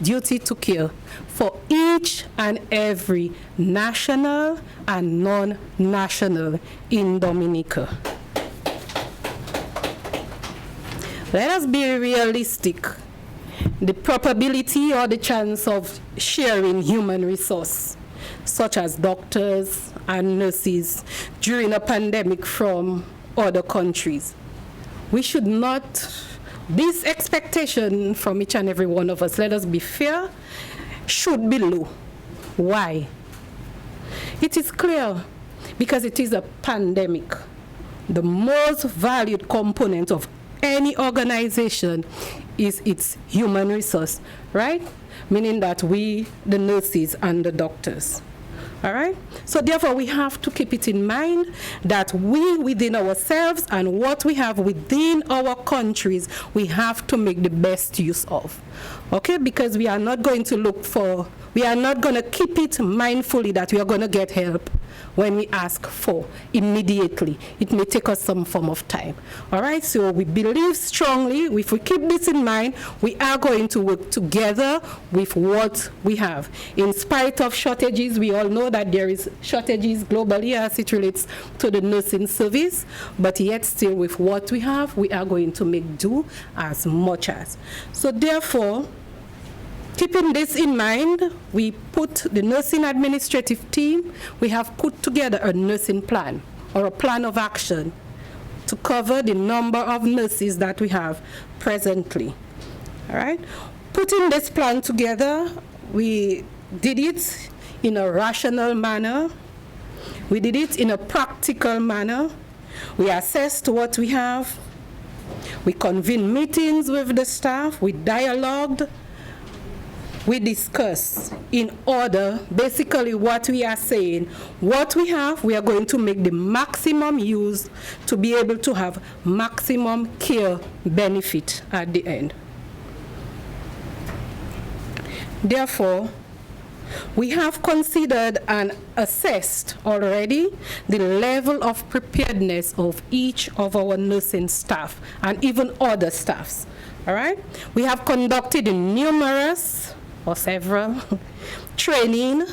duty to care for each and every national and non-national in Dominica. Let us be realistic. The probability or the chance of sharing human resource, such as doctors and nurses, during a pandemic from other countries. We should not, this expectation from each and every one of us, let us be fair, should be low. Why? It is clear, because it is a pandemic. The most valued component of any organization is its human resource, right? Meaning that we, the nurses and the doctors, all right? So therefore, we have to keep it in mind that we, within ourselves and what we have within our countries, we have to make the best use of, okay? Because we are not going to look for, we are not going to keep it mindfully that we are going to get help when we ask for immediately. It may take us some form of time. All right, so we believe strongly, if we keep this in mind, we are going to work together with what we have. In spite of shortages, we all know that there is shortages globally as it relates to the nursing service, but yet still with what we have, we are going to make do as much as. So therefore, keeping this in mind, we put the nursing administrative team, we have put together a nursing plan or a plan of action to cover the number of nurses that we have presently. All right? Putting this plan together, we did it in a rational manner. We did it in a practical manner. We assessed what we have. We convened meetings with the staff. We dialogued. We discuss in order, basically what we are saying, what we have, we are going to make the maximum use to be able to have maximum care benefit at the end. Therefore, we have considered and assessed already the level of preparedness of each of our nursing staff and even other staffs, all right? We have conducted numerous or several training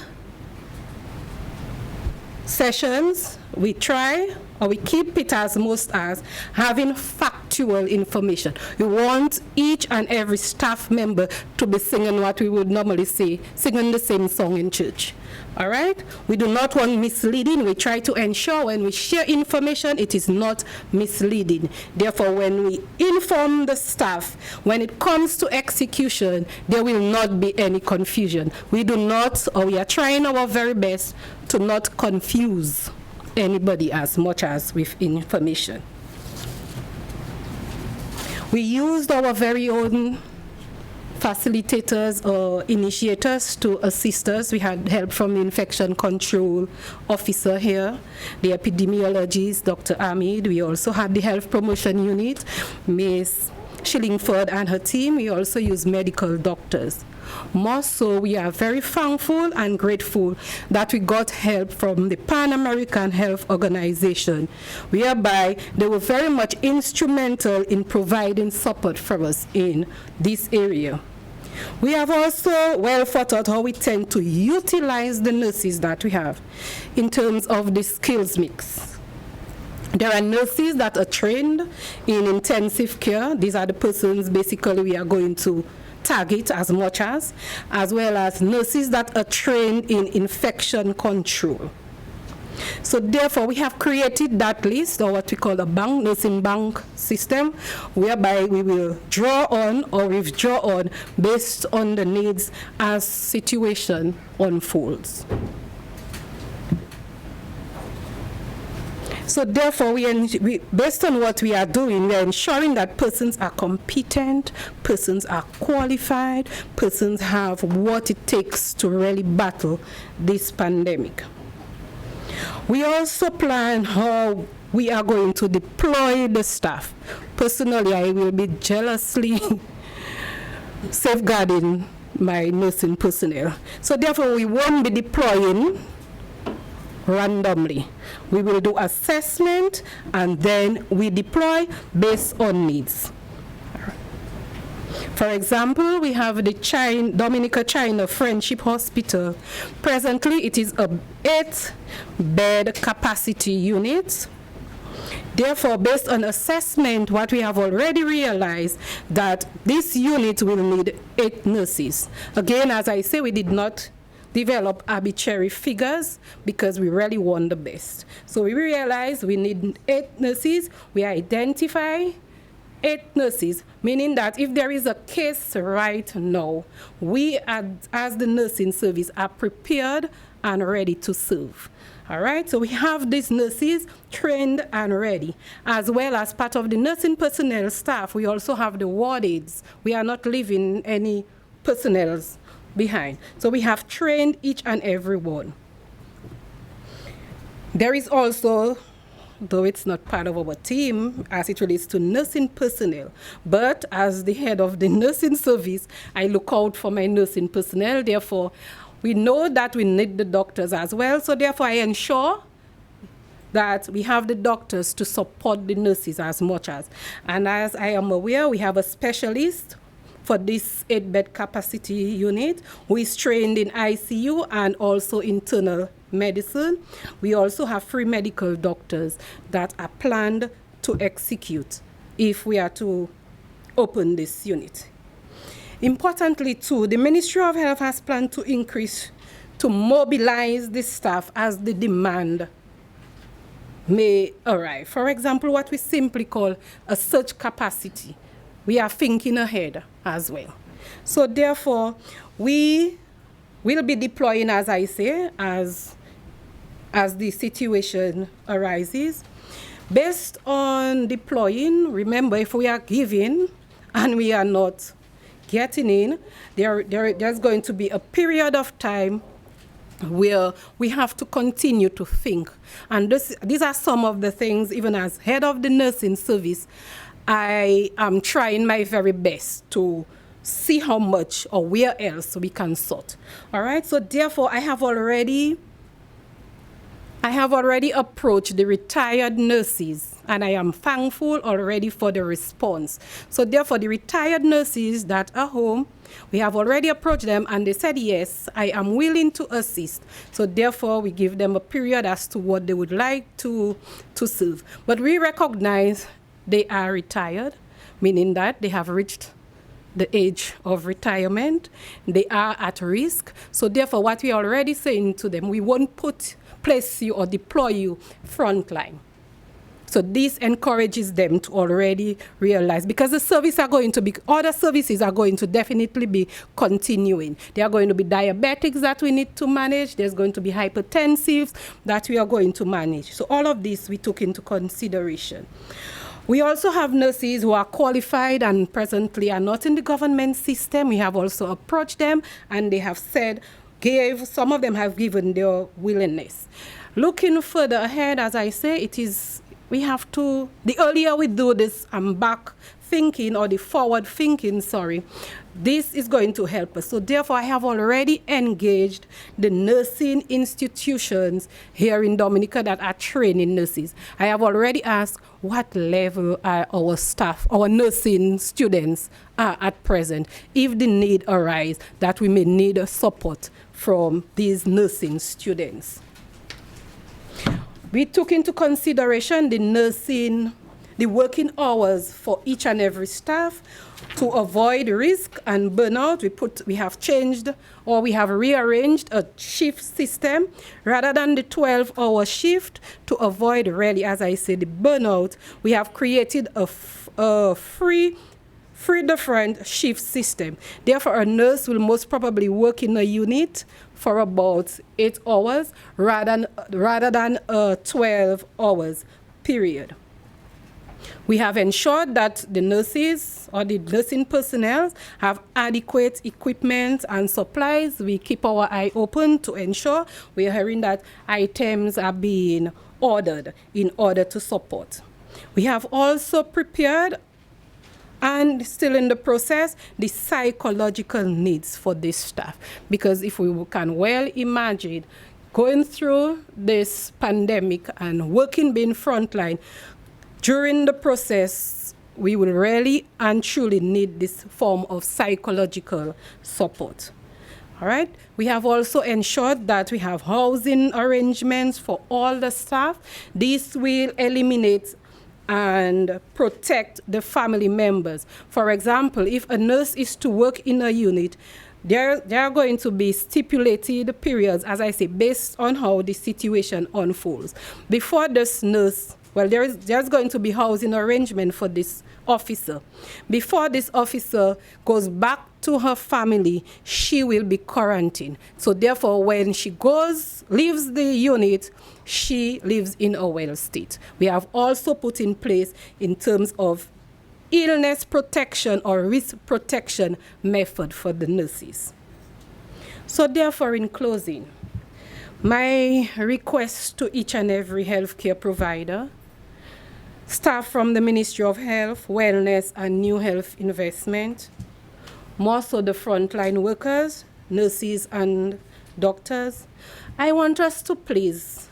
sessions. We try, or we keep it as most as having factual information. We want each and every staff member to be singing what we would normally say, singing the same song in church. All right? We do not want misleading. We try to ensure when we share information, it is not misleading. Therefore, when we inform the staff, when it comes to execution, there will not be any confusion. We do not, or we are trying our very best to not confuse anybody as much as with information. We used our very own facilitators or initiators to assist us. We had help from the infection control officer here, the epidemiologist, Dr. Amid. We also had the health promotion unit, Ms. Shillingford and her team, we also use medical doctors. More so, we are very thankful and grateful that we got help from the Pan American Health Organization, whereby they were very much instrumental in providing support for us in this area. We have also well thought out how we tend to utilize the nurses that we have in terms of the skills mix. There are nurses that are trained in intensive care. These are the persons basically we are going to target as much as well as nurses that are trained in infection control. So therefore, we have created that list, or what we call a bank, nursing bank system, whereby we will draw on or withdraw on based on the needs as situation unfolds. So therefore, based on what we are doing, we are ensuring that persons are competent, persons are qualified, persons have what it takes to really battle this pandemic. We also plan how we are going to deploy the staff. Personally, I will be jealously safeguarding my nursing personnel. So therefore, we won't be deploying randomly. We will do assessment and then we deploy based on needs. For example, we have the Dominica China Friendship Hospital. Presently, it is a 8-bed capacity unit. Therefore, based on assessment, what we have already realized that this unit will need 8 nurses. Again, as I say, we did not develop arbitrary figures because we really want the best. So we realize we need 8 nurses. We identify 8 nurses, meaning that if there is a case right now, we as the nursing service are prepared and ready to serve. All right, so we have these nurses trained and ready. As well as part of the nursing personnel staff, we also have the ward aides. We are not leaving any personnel behind. So we have trained each and every one. There is also, though it's not part of our team as it relates to nursing personnel, but as the head of the nursing service, I look out for my nursing personnel. Therefore, we know that we need the doctors as well. So therefore, I ensure that we have the doctors to support the nurses as much as. And as I am aware, we have a specialist for this 8-bed capacity unit who is trained in ICU and also internal medicine. We also have 3 medical doctors that are planned to execute if we are to open this unit. Importantly too, the Ministry of Health has planned to mobilize the staff as the demand may arrive. For example, what we simply call a surge capacity. We are thinking ahead as well. So therefore, we will be deploying, as I say, as the situation arises. Based on deploying, remember, if we are giving and we are not getting in, there's going to be a period of time where we have to continue to think. And these are some of the things, even as head of the nursing service, I am trying my very best to see how much or where else we can sort. All right, so therefore I have already approached the retired nurses, and I am thankful already for the response. So therefore, the retired nurses that are home, we have already approached them, and they said, yes, I am willing to assist. So therefore, we give them a period as to what they would like to serve. But we recognize they are retired, meaning that they have reached the age of retirement. They are at risk. So therefore, what we are already saying to them, we won't place you or deploy you frontline. So this encourages them to already realize, because the services are going to be, other services are going to definitely be continuing. There are going to be diabetics that we need to manage. There's going to be hypertensives that we are going to manage. So all of this we took into consideration. We also have nurses who are qualified and presently are not in the government system. We have also approached them, and they have said, some of them have given their willingness. Looking further ahead, as I say, the earlier we do this, I'm back thinking or the forward thinking, this is going to help us. So therefore, I have already engaged the nursing institutions here in Dominica that are training nurses. I have already asked what level are our staff, our nursing students are at present, if the need arises that we may need support from these nursing students. We took into consideration the working hours for each and every staff to avoid risk and burnout. We have changed or we have rearranged a shift system rather than the 12-hour shift to avoid really, as I said, the burnout. We have created a three different shift system. Therefore, a nurse will most probably work in a unit for about 8 hours rather than 12 hours period. We have ensured that the nurses or the nursing personnel have adequate equipment and supplies. We keep our eye open to ensure we are hearing that items are being ordered in order to support. We have also prepared and still in the process, the psychological needs for this staff. Because if we can well imagine going through this pandemic and working being frontline, during the process, we will really and truly need this form of psychological support. All right. We have also ensured that we have housing arrangements for all the staff. This will eliminate and protect the family members. For example, if a nurse is to work in a unit, there are going to be stipulated periods, as I say, based on how the situation unfolds. Before this nurse, well, there's going to be housing arrangement for this officer. Before this officer goes back to her family, she will be quarantined. So therefore, when she leaves the unit, she lives in a well state. We have also put in place in terms of illness protection or risk protection method for the nurses. So therefore, in closing, my request to each and every healthcare provider, staff from the Ministry of Health, Wellness and New Health Investment, more so the frontline workers, nurses and doctors, I want us to please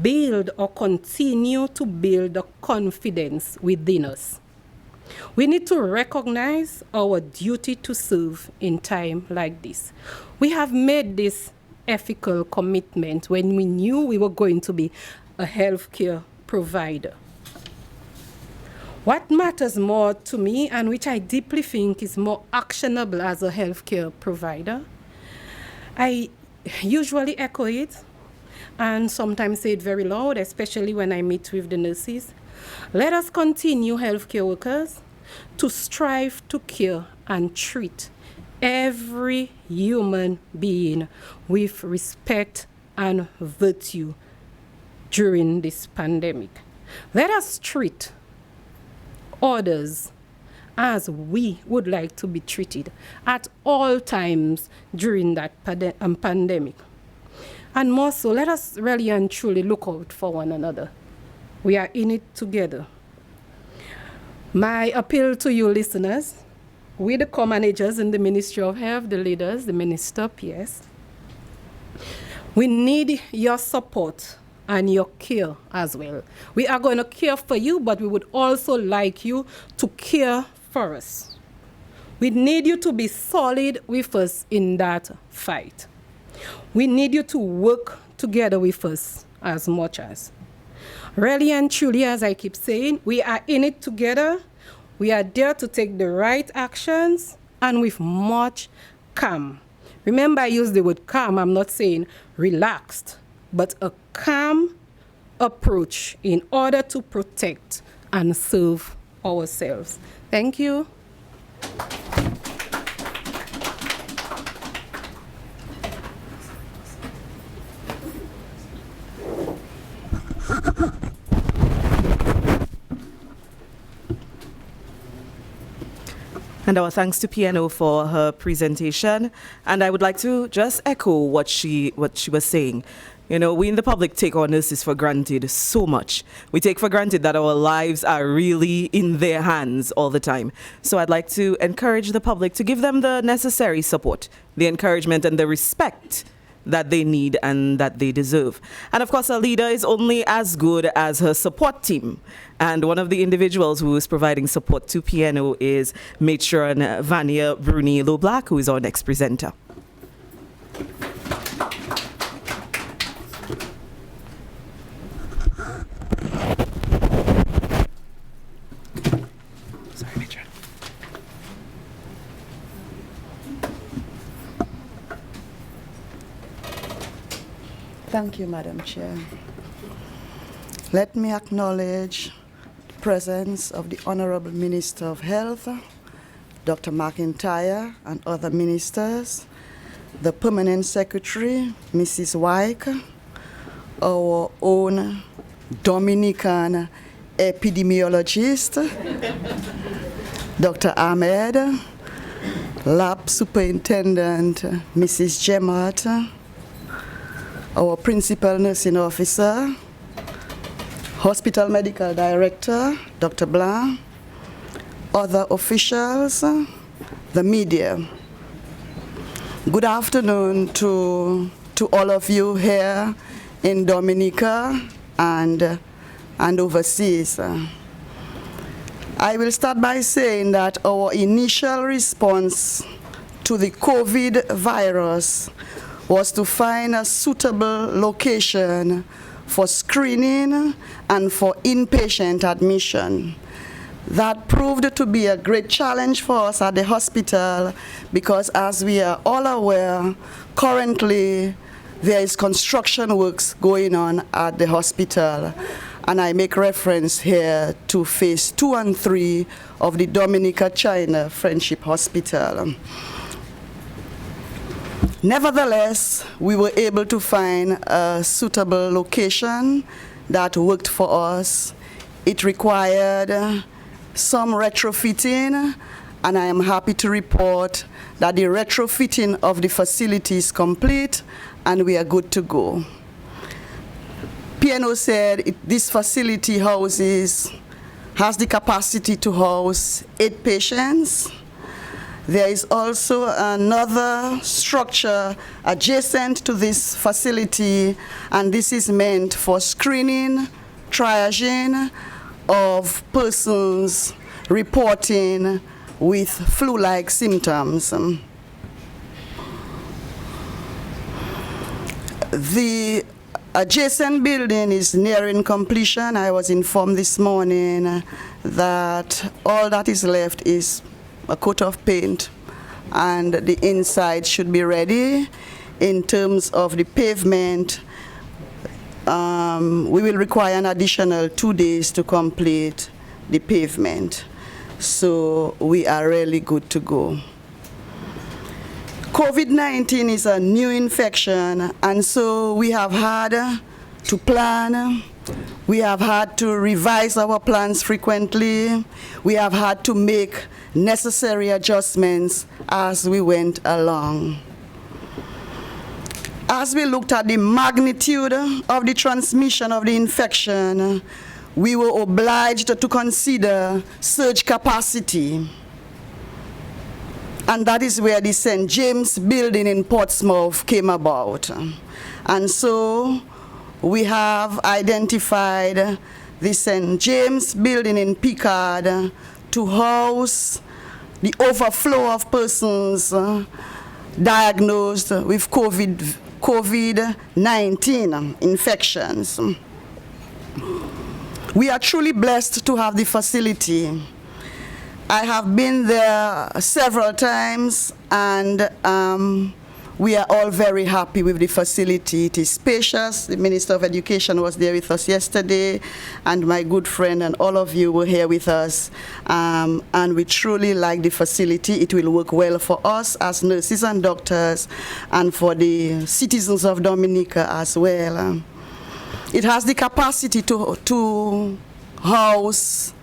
build or continue to build the confidence within us. We need to recognize our duty to serve in time like this. We have made this ethical commitment when we knew we were going to be a healthcare provider. What matters more to me, and which I deeply think is more actionable as a healthcare provider, I usually echo it and sometimes say it very loud, especially when I meet with the nurses. Let us continue, healthcare workers, to strive to care and treat every human being with respect and virtue during this pandemic. Let us treat others as we would like to be treated at all times during that pandemic. And more so, let us really and truly look out for one another. We are in it together. My appeal to you listeners, we the co-managers in the Ministry of Health, the leaders, the Minister, PS, we need your support and your care as well. We are going to care for you, but we would also like you to care for us. We need you to be solid with us in that fight. We need you to work together with us as much as. Really and truly, as I keep saying, we are in it together. We are there to take the right actions and with much calm. Remember, I use the word calm. I'm not saying relaxed, but a calm approach in order to protect and serve ourselves. Thank you. And our thanks to PNO for her presentation. And I would like to just echo what she was saying. You know, we in the public take our nurses for granted so much. We take for granted that our lives are really in their hands all the time. So I'd like to encourage the public to give them the necessary support, the encouragement and the respect that they need and that they deserve. And of course, a leader is only as good as her support team. And one of the individuals who is providing support to PNO is Matron Vania Bruni Loblack, who is our next presenter. Sorry, Matron. Thank you, Madam Chair. Let me acknowledge the presence of the Honorable Minister of Health, Dr. McIntyre, and other ministers, the Permanent Secretary, Mrs. Wyke, our own Dominican epidemiologist, Dr. Ahmed, Lab Superintendent, Mrs. Jemart, our Principal Nursing Officer, Hospital Medical Director, Dr. Blanc, other officials, the media. Good afternoon to all of you here in Dominica and overseas. I will start by saying that our initial response to the COVID virus was to find a suitable location for screening and for inpatient admission. That proved to be a great challenge for us at the hospital because, as we are all aware, currently there is construction works going on at the hospital. And I make reference here to phase 2 and 3 of the Dominica China Friendship Hospital. Nevertheless, we were able to find a suitable location that worked for us. It required some retrofitting, and I am happy to report that the retrofitting of the facility is complete and we are good to go. PNO said this facility has the capacity to house 8 patients. There is also another structure adjacent to this facility, and this is meant for screening, triaging of persons reporting with flu-like symptoms. The adjacent building is nearing completion. I was informed this morning that all that is left is a coat of paint, and the inside should be ready. In terms of the pavement, we will require an additional 2 days to complete the pavement. So we are really good to go. COVID-19 is a new infection, and so we have had to plan. We have had to revise our plans frequently. We have had to make necessary adjustments as we went along. As we looked at the magnitude of the transmission of the infection, we were obliged to consider surge capacity. And that is where the St. James building in Portsmouth came about. And so we have identified the St. James building in Picard to house the overflow of persons diagnosed with COVID-19 infections. We are truly blessed to have the facility. I have been there several times, and we are all very happy with the facility. It is spacious. The Minister of Education was there with us yesterday, and my good friend and all of you were here with us. And we truly like the facility. It will work well for us as nurses and doctors, and for the citizens of Dominica as well. It has the capacity to house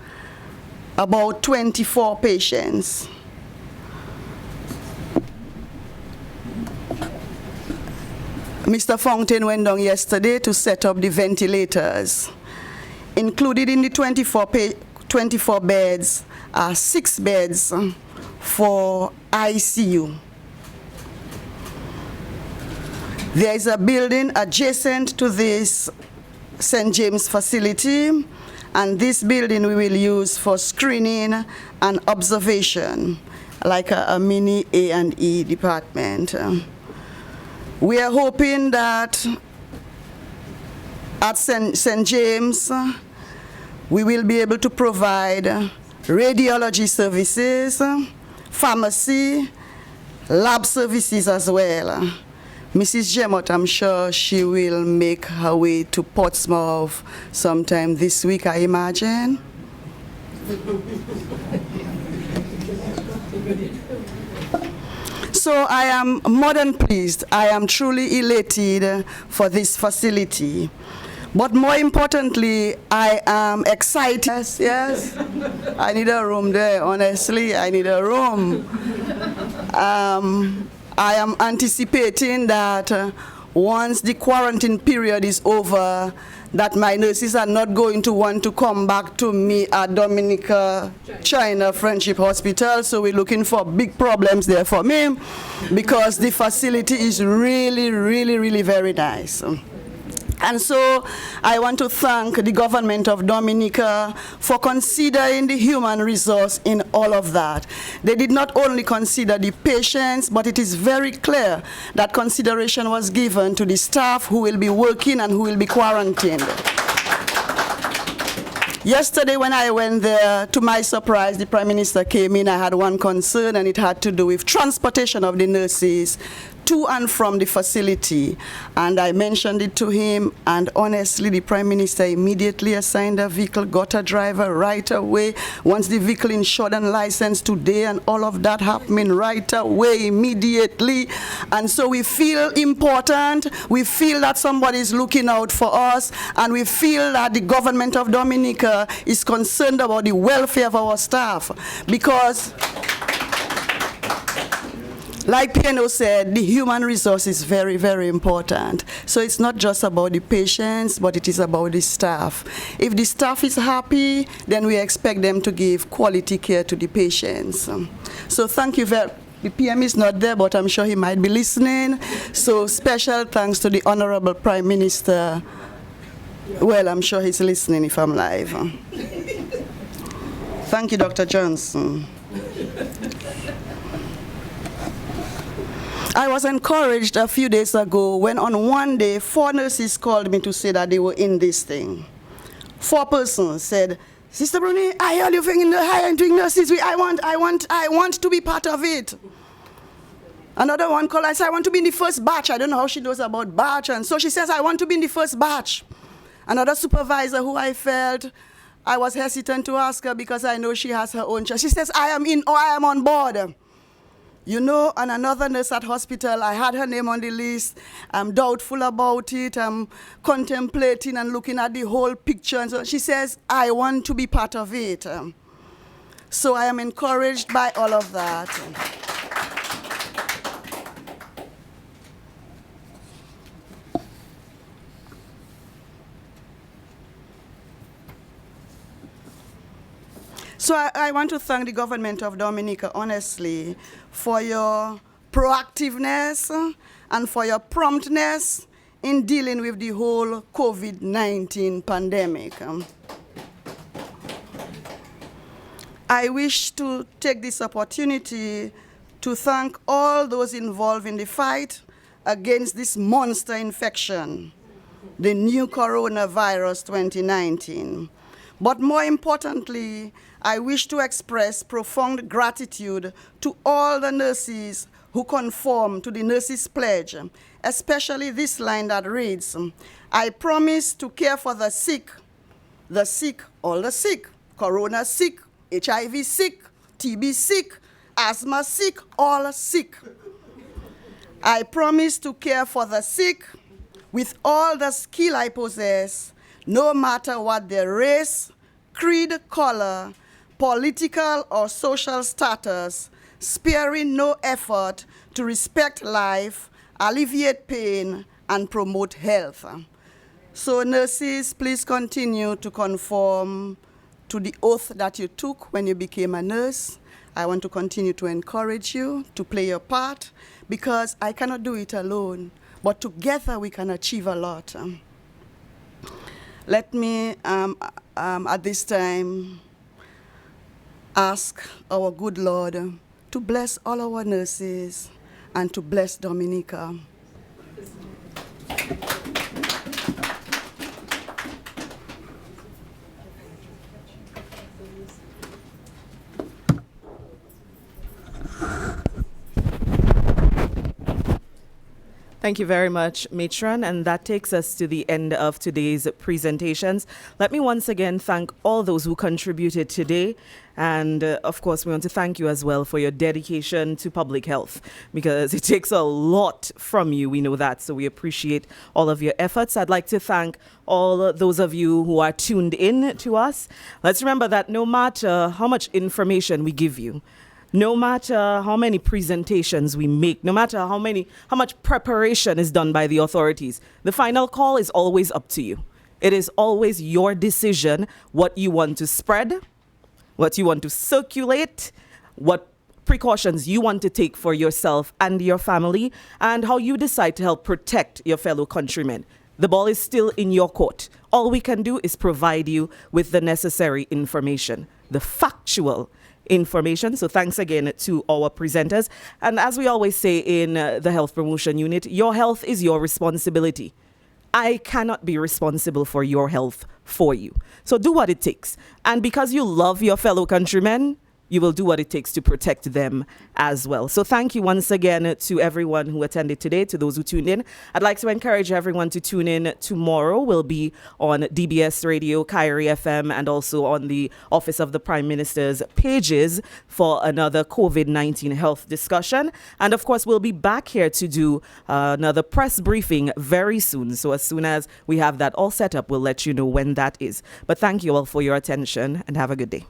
about 24 patients. Mr. Fountain went down yesterday to set up the ventilators. Included in the 24 beds are 6 beds for ICU. There is a building adjacent to this St. James facility, and this building we will use for screening and observation, like a mini A&E department. We are hoping that at St. James, we will be able to provide radiology services, pharmacy, lab services as well. Mrs. Jemot, I'm sure she will make her way to Portsmouth sometime this week, I imagine. So I am more than pleased. I am truly elated for this facility. But more importantly, I am excited. Yes, yes. I need a room there, honestly. I need a room. I am anticipating that once the quarantine period is over, that my nurses are not going to want to come back to me at Dominica China Friendship Hospital. So we're looking for big problems there for me, because the facility is really, really, really very nice. And so I want to thank the government of Dominica for considering the human resource in all of that. They did not only consider the patients, but it is very clear that consideration was given to the staff who will be working and who will be quarantined. Yesterday when I went there, to my surprise, the Prime Minister came in. I had one concern, and it had to do with transportation of the nurses to and from the facility, and I mentioned it to him, and honestly the Prime Minister immediately assigned a vehicle, got a driver right away, once the vehicle insured and licensed today, and all of that happening right away, immediately. And so we feel important, we feel that somebody is looking out for us, and we feel that the government of Dominica is concerned about the welfare of our staff, because like Piano said, the human resource is very, very important. So it's not just about the patients, but it is about the staff. If the staff is happy, then we expect them to give quality care to the patients. So thank you very much. The PM is not there, but I'm sure he might be listening. So special thanks to the Honorable Prime Minister. Well, I'm sure he's listening if I'm live. Thank you, Dr. Johnson. I was encouraged a few days ago when on one day 4 nurses called me to say that they were in this thing. 4 persons said, Sister Bruni, I heard you doing nurses. I want to be part of it. Another one called, I said, I want to be in the first batch. I don't know how she knows about batch. And so she says, I want to be in the first batch. Another supervisor who I felt, I was hesitant to ask her because I know she has her own choice. She says, I am in or I am on board. You know, and another nurse at hospital, I had her name on the list. I'm doubtful about it. I'm contemplating and looking at the whole picture. And so she says, I want to be part of it. So I am encouraged by all of that. So I want to thank the government of Dominica, honestly, for your proactiveness and for your promptness in dealing with the whole COVID-19 pandemic. I wish to take this opportunity to thank all those involved in the fight against this monster infection, the new coronavirus 2019. But more importantly, I wish to express profound gratitude to all the nurses who conform to the Nurses' Pledge, especially this line that reads, I promise to care for the sick, all the sick, corona sick, HIV sick, TB sick, asthma sick, all sick. I promise to care for the sick with all the skill I possess, no matter what their race, creed, color, political or social status, sparing no effort to respect life, alleviate pain, and promote health. So nurses, please continue to conform to the oath that you took when you became a nurse. I want to continue to encourage you to play your part, because I cannot do it alone, but together we can achieve a lot. Let me, at this time, ask our good Lord to bless all our nurses and to bless Dominica. Thank you very much, Matron. And that takes us to the end of today's presentations. Let me once again thank all those who contributed today. And of course, we want to thank you as well for your dedication to public health, because it takes a lot from you. We know that. So we appreciate all of your efforts. I'd like to thank all those of you who are tuned in to us. Let's remember that no matter how much information we give you, no matter how many presentations we make, no matter how much preparation is done by the authorities, the final call is always up to you. It is always your decision what you want to spread, what you want to circulate, what precautions you want to take for yourself and your family, and how you decide to help protect your fellow countrymen. The ball is still in your court. All we can do is provide you with the necessary information, the factual information. So thanks again to our presenters. And as we always say in the Health Promotion Unit, your health is your responsibility. I cannot be responsible for your health for you. So do what it takes. And because you love your fellow countrymen, you will do what it takes to protect them as well. So thank you once again to everyone who attended today, to those who tuned in. I'd like to encourage everyone to tune in tomorrow. We'll be on DBS Radio, Kyrie FM, and also on the Office of the Prime Minister's pages for another COVID-19 health discussion. And of course, we'll be back here to do another press briefing very soon. So as soon as we have that all set up, we'll let you know when that is. But thank you all for your attention and have a good day.